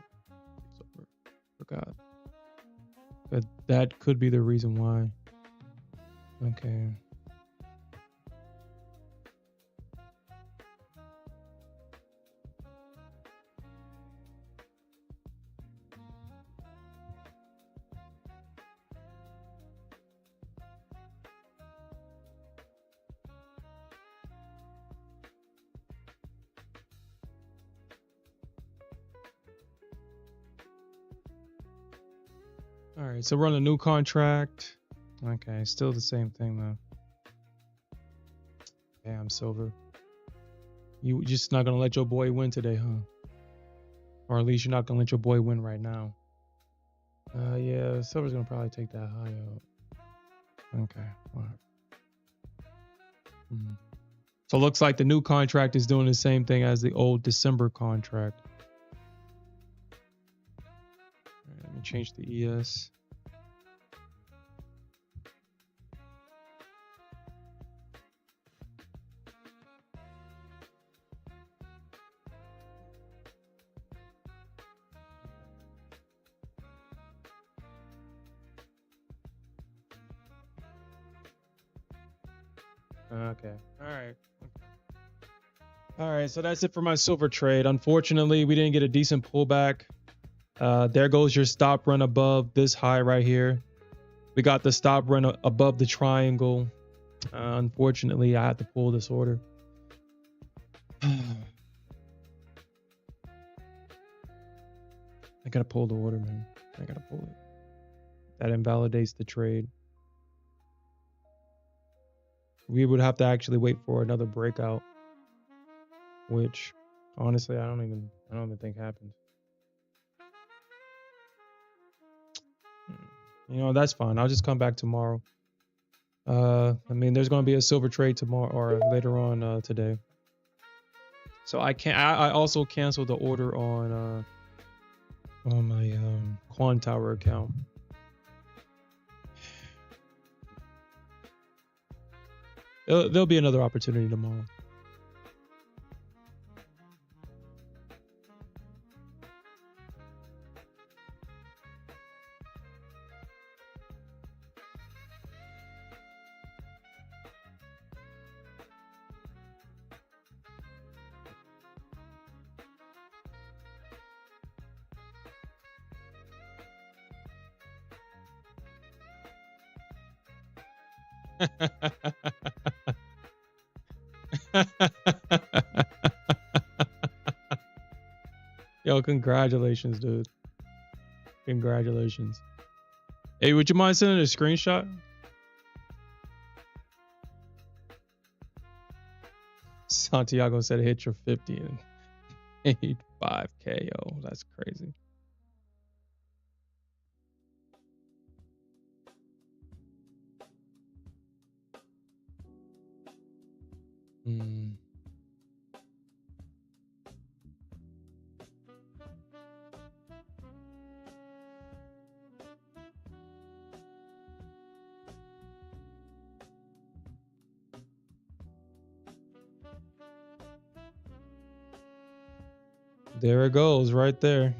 forgot. But that could be the reason why. Okay. All right, so we're on a new contract. Okay, still the same thing though. Damn, silver. You just not gonna let your boy win today, huh? Or at least you're not gonna let your boy win right now. Yeah, silver's gonna probably take that high out. Okay, all right. So it looks like the new contract is doing the same thing as the old December contract. All right, let me change the ES. Okay. All right. So that's it for my silver trade. Unfortunately, we didn't get a decent pullback. There goes your stop run above this high right here. We got the stop run above the triangle. Unfortunately, I had to pull this order. I gotta pull the order, man. I gotta pull it. That invalidates the trade. We would have to actually wait for another breakout, which honestly I don't even think happened. You know, that's fine. I'll just come back tomorrow. I mean, there's going to be a silver trade tomorrow or later on today. So I also canceled the order on my Quan Tower account. There'll be another opportunity tomorrow. Yo, congratulations, dude. Congratulations. Hey, would you mind sending a screenshot? Santiago said hit your 50 and 85K. Yo, that's crazy. There it goes, right there.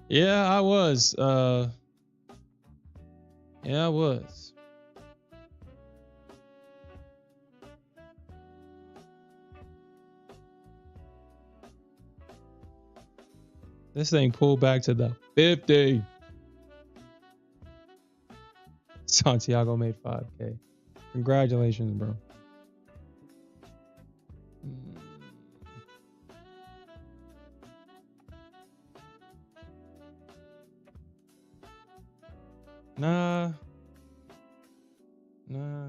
Yeah, I was. Yeah, I was. This thing pulled back to the 50. Santiago made 5K. Congratulations, bro. Nah. Nah.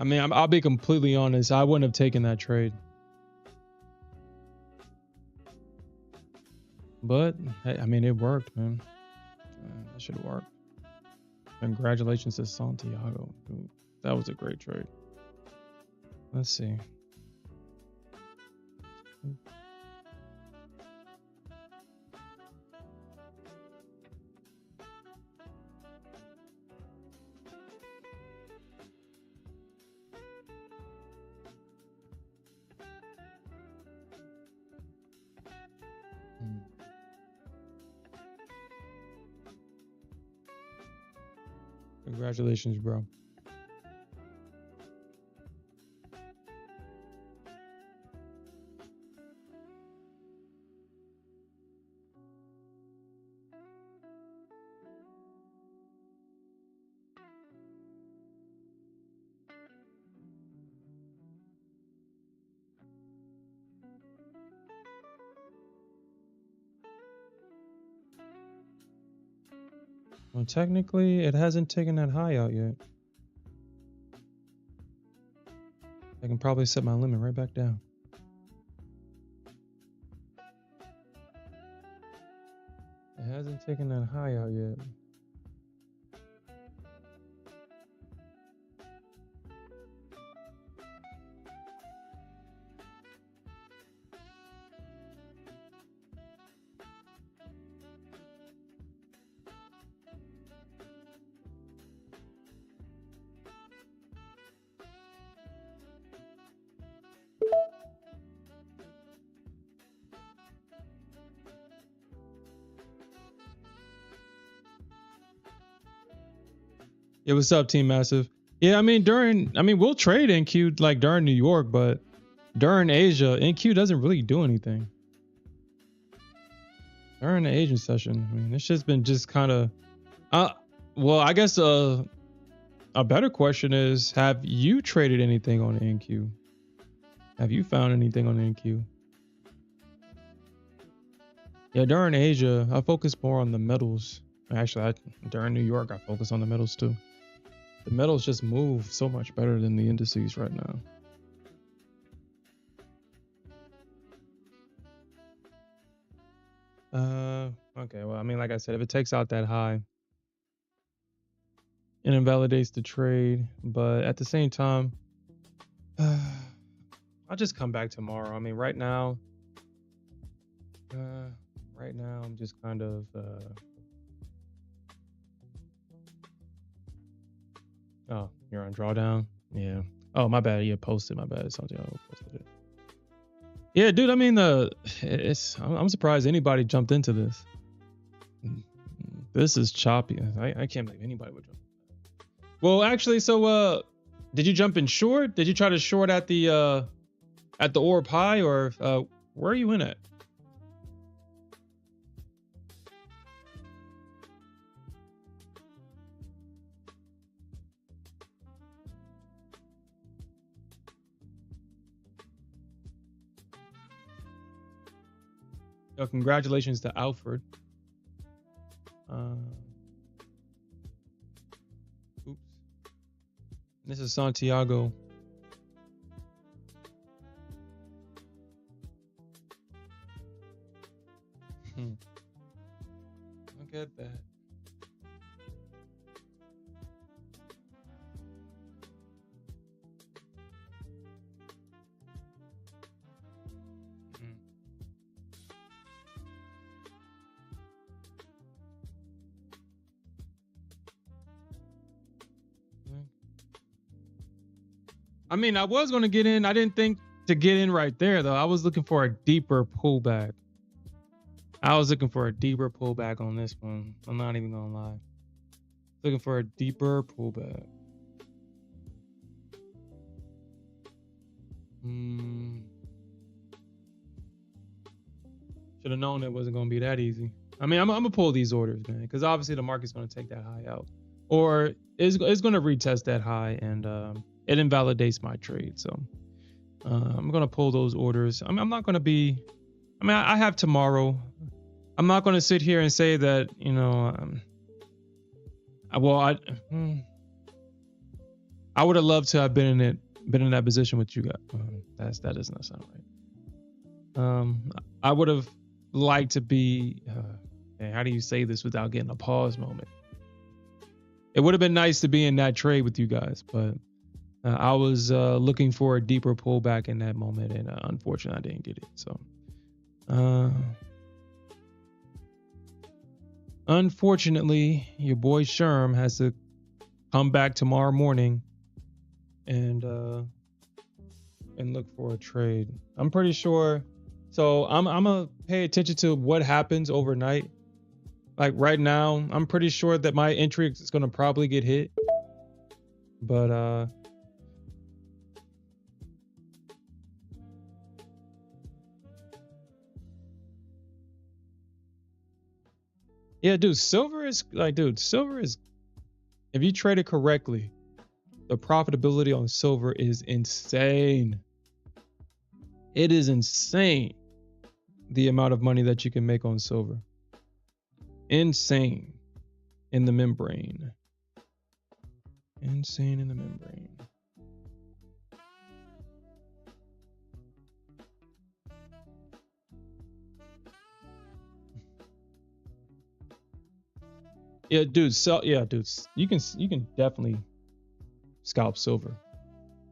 I mean, I'll be completely honest. I wouldn't have taken that trade. But, I mean, it worked, man. That should work. Congratulations to Santiago. Dude, that was a great trade. Let's see. Congratulations, bro. Well, technically, it hasn't taken that high out yet. I can probably set my limit right back down. It hasn't taken that high out yet. Yeah, what's up, Team Massive? Yeah, I mean, we'll trade NQ like during New York, but during Asia, NQ doesn't really do anything. During the Asian session, I mean, it's just been just kind of, well, I guess a better question is, have you traded anything on NQ? Have you found anything on NQ? Yeah, during Asia, I focus more on the metals. Actually, during New York, I focus on the metals too. The metals just move so much better than the indices right now. Okay, well, I mean, like I said, if it takes out that high, it invalidates the trade. But at the same time, I'll just come back tomorrow. I mean, right now, I'm just kind of, oh, you're on drawdown? Yeah. Oh, my bad. Yeah, posted. My bad. Santiago posted it. Yeah, dude. I mean, I'm surprised anybody jumped into this. This is choppy. I can't believe anybody would jump. Well, actually, so did you jump in short? Did you try to short at the orb high, or where are you in at? Oh, congratulations to Alfred. Oops. This is Santiago. Look at that. I mean, I was going to get in. I didn't think to get in right there, though. I was looking for a deeper pullback. I was looking for a deeper pullback on this one. I'm not even going to lie. Looking for a deeper pullback. Should have known it wasn't going to be that easy. I mean, I'm going to pull these orders, man, because obviously the market's going to take that high out. Or it's going to retest that high, and it invalidates my trade. So I'm going to pull those orders. I'm not going to be... I mean, I have tomorrow. I'm not going to sit here and say that, you know... I would have loved to have been in that position with you guys. That does not sound right. I would have liked to be... man, how do you say this without getting a pause moment? It would have been nice to be in that trade with you guys, but I was looking for a deeper pullback in that moment, and unfortunately, I didn't get it. So, unfortunately, your boy Sherm has to come back tomorrow morning and look for a trade. I'm pretty sure. So I'm gonna pay attention to what happens overnight. Like right now, I'm pretty sure that my entry is gonna probably get hit, but yeah, dude, silver is if you trade it correctly, the profitability on silver is insane. It is insane, the amount of money that you can make on silver. Insane in the membrane. Insane in the membrane. Yeah, dude. So yeah, dudes. You can definitely scalp silver.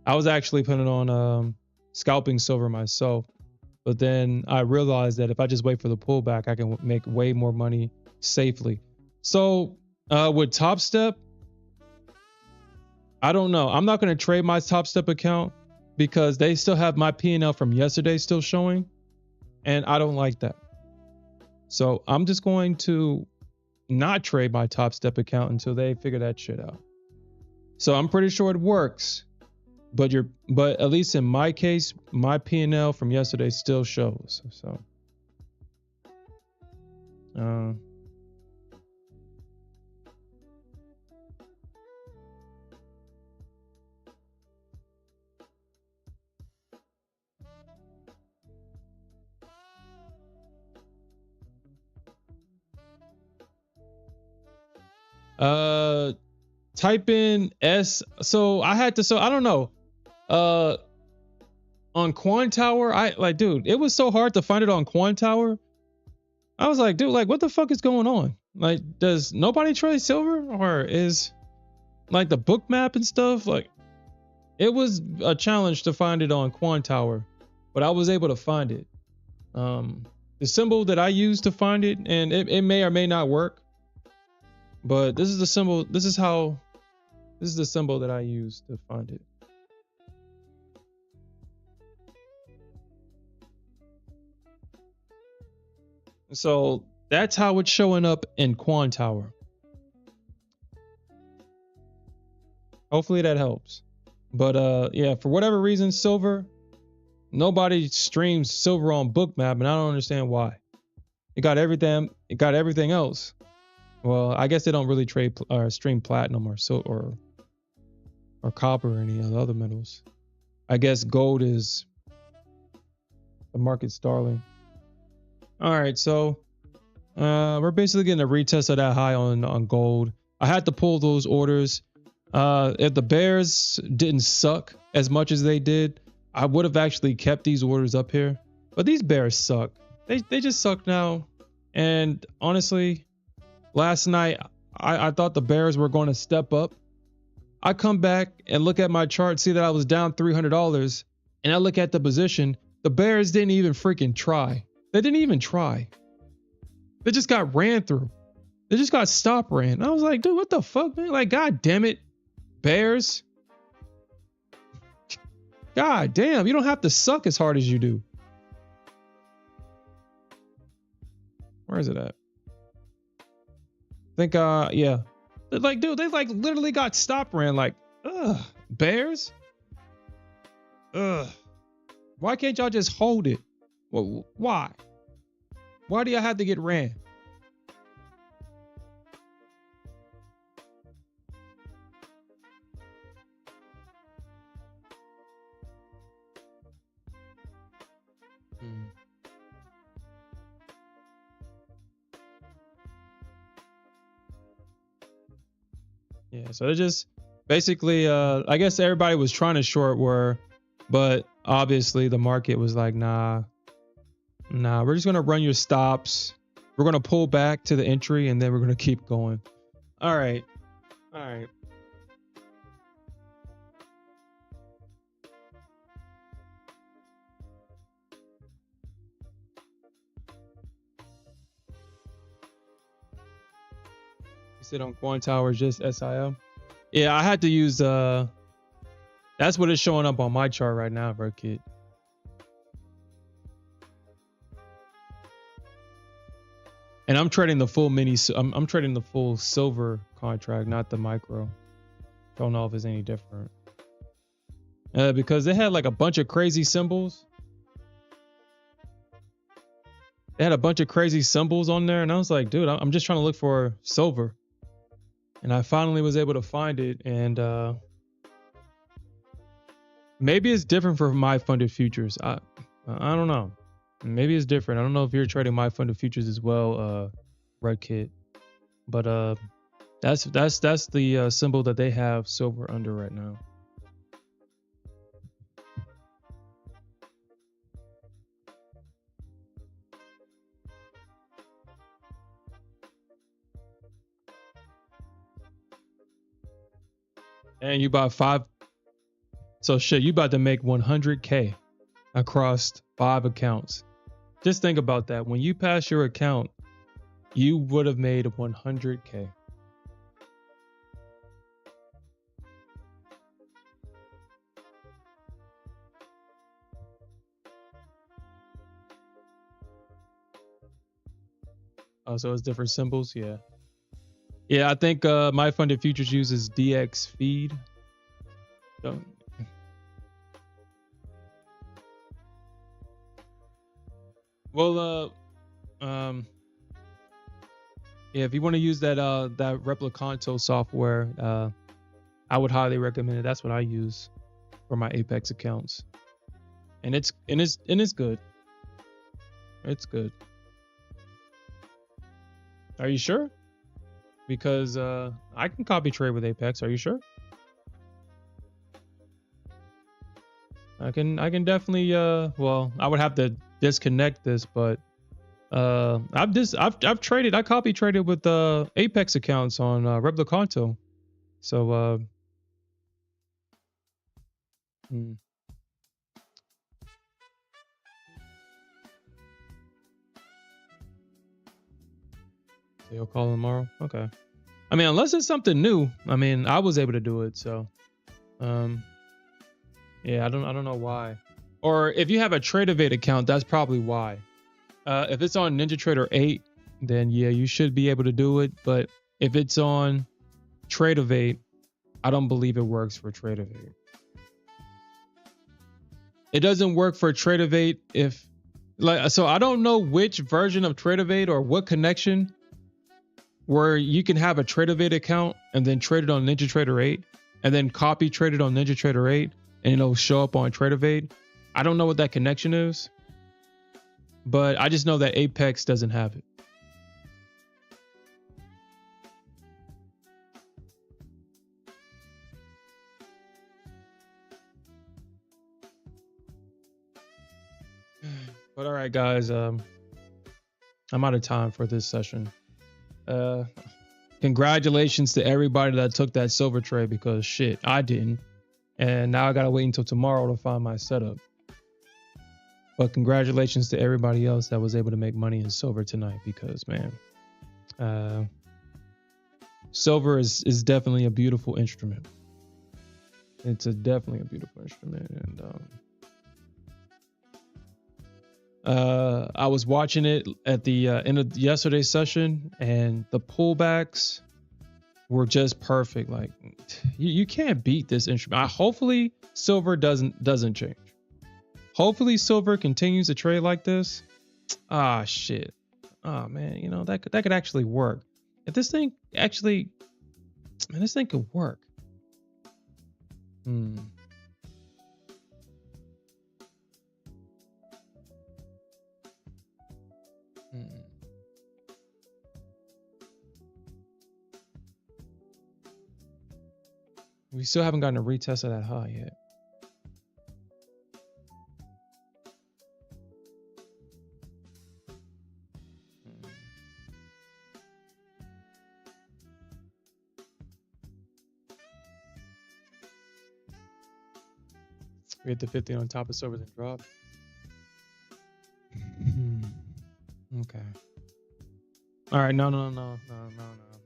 I was actually putting on scalping silver myself, but then I realized that if I just wait for the pullback, I can make way more money safely. So with Top Step, I don't know. I'm not going to trade my Top Step account because they still have my P&L from yesterday still showing, and I don't like that. So I'm just going to not trade my Top Step account until they figure that shit out. So I'm pretty sure it works, but at least in my case, my P&L from yesterday still shows. So type in S. So I don't know. On Coin Tower, dude, it was so hard to find it on Coin Tower. I was like, dude, like, what the fuck is going on? Like, does nobody trade silver, or is like the book map and stuff? Like, it was a challenge to find it on Coin Tower, but I was able to find it. The symbol that I used to find it, and it may or may not work, but this is the symbol. This is the symbol that I used to find it. So that's how it's showing up in Coin Tower. Hopefully that helps. But yeah, for whatever reason, silver, nobody streams silver on Bookmap, and I don't understand why. It got everything else. Well, I guess they don't really trade or stream platinum or silver or copper or any of the other metals. I guess gold is the market's darling. All right, so we're basically getting a retest of that high on gold. I had to pull those orders. If the bears didn't suck as much as they did, I would have actually kept these orders up here. But these bears suck. They just suck now. And honestly, last night I thought the bears were going to step up. I come back and look at my chart, see that I was down $300, and I look at the position. The bears didn't even freaking try. They didn't even try. They just got ran through. They just got stop ran. I was like, dude, what the fuck, man? Like, god damn it, bears. God damn, you don't have to suck as hard as you do. Where is it at? I think yeah. Like, dude, they like literally got stop ran. Like, ugh, bears. Ugh. Why can't y'all just hold it? Well, why? Why do y'all have to get ran? Yeah, so they're just basically I guess everybody was trying to short were, but obviously the market was like, nah, we're just gonna run your stops. We're gonna pull back to the entry and then we're gonna keep going. All right. All right. You said on Coin Tower just SIM. Yeah, I had to use that's what is showing up on my chart right now, bro, kid. And I'm trading the full mini. I'm trading the full silver contract, not the micro. Don't know if it's any different. Because they had like a bunch of crazy symbols. They had a bunch of crazy symbols on there, and I was like, dude, I'm just trying to look for silver. And I finally was able to find it, and maybe it's different for my funded futures. I don't know. Maybe it's different. I don't know if you're trading my funded futures as well, Red Kit. But that's the symbol that they have silver under right now. And you bought 5. So shit, you about to make 100K across 5 accounts. Just think about that. When you pass your account, you would have made 100K. Oh, so it's different symbols? Yeah. Yeah, I think my funded futures uses DX feed. So, well, yeah, if you want to use that Replicanto software, I would highly recommend it. That's what I use for my Apex accounts, and it's good. It's good. Are you sure? Because I can copy trade with Apex. Are you sure? I can definitely well, I would have to disconnect this, but I've traded. I copy traded with Apex accounts on Replicanto. So So you'll call tomorrow? Okay. I mean, unless it's something new. I mean, I was able to do it, so yeah, I don't know why. Or if you have a TradeAvate account, that's probably why. If it's on NinjaTrader 8, then yeah, you should be able to do it. But if it's on TradeAvate, I don't believe it works for TradeAvate. It doesn't work for TradeAvate if so I don't know which version of TradeAvate or what connection where you can have a TradeAvate account and then trade it on NinjaTrader 8 and then copy trade it on NinjaTrader 8 and it'll show up on TradeAvate. I don't know what that connection is, but I just know that Apex doesn't have it. But all right, guys, I'm out of time for this session. Congratulations to everybody that took that silver trade, because shit, I didn't. And now I gotta wait until tomorrow to find my setup. But congratulations to everybody else that was able to make money in silver tonight, because man, silver is definitely a beautiful instrument. It's definitely a beautiful instrument, and I was watching it at the end of yesterday's session, and the pullbacks were just perfect. Like you can't beat this instrument. Hopefully silver doesn't change. Hopefully silver continues to trade like this. Ah, shit. Oh man, you know, that could actually work. If this thing actually, man, this thing could work. Hmm. We still haven't gotten a retest of that high yet. We hit the 50 on top of silver then drop. Okay. All right. No.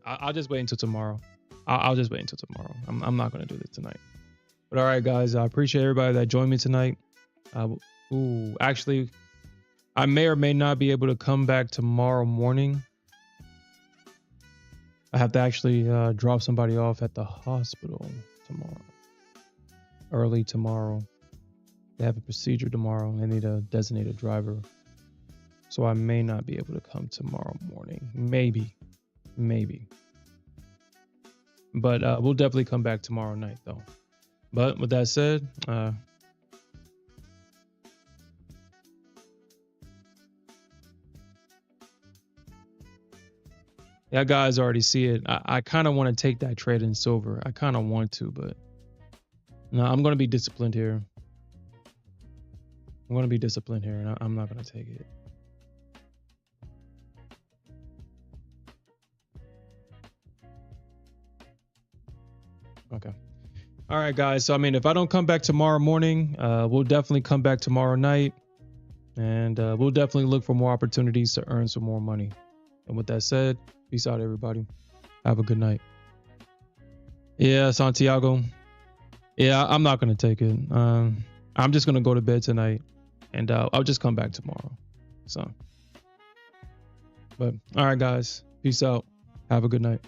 I'll just wait until tomorrow. I'll just wait until tomorrow. I'm not gonna do this tonight. But all right, guys. I appreciate everybody that joined me tonight. Actually, I may or may not be able to come back tomorrow morning. I have to actually drop somebody off at the hospital tomorrow. Early tomorrow. They have a procedure tomorrow. They need a designated driver. So I may not be able to come tomorrow morning. Maybe. But we'll definitely come back tomorrow night, though. But with that said, yeah, guys already see it. I kind of want to take that trade in silver. I kind of want to, but no, I'm going to be disciplined here. And I'm not going to take it. Okay. All right, guys. So, I mean, if I don't come back tomorrow morning, we'll definitely come back tomorrow night. And we'll definitely look for more opportunities to earn some more money. And with that said, peace out, everybody. Have a good night. Yeah, Santiago. Yeah, I'm not going to take it. I'm just going to go to bed tonight. And I'll just come back tomorrow. So, but all right, guys. Peace out. Have a good night.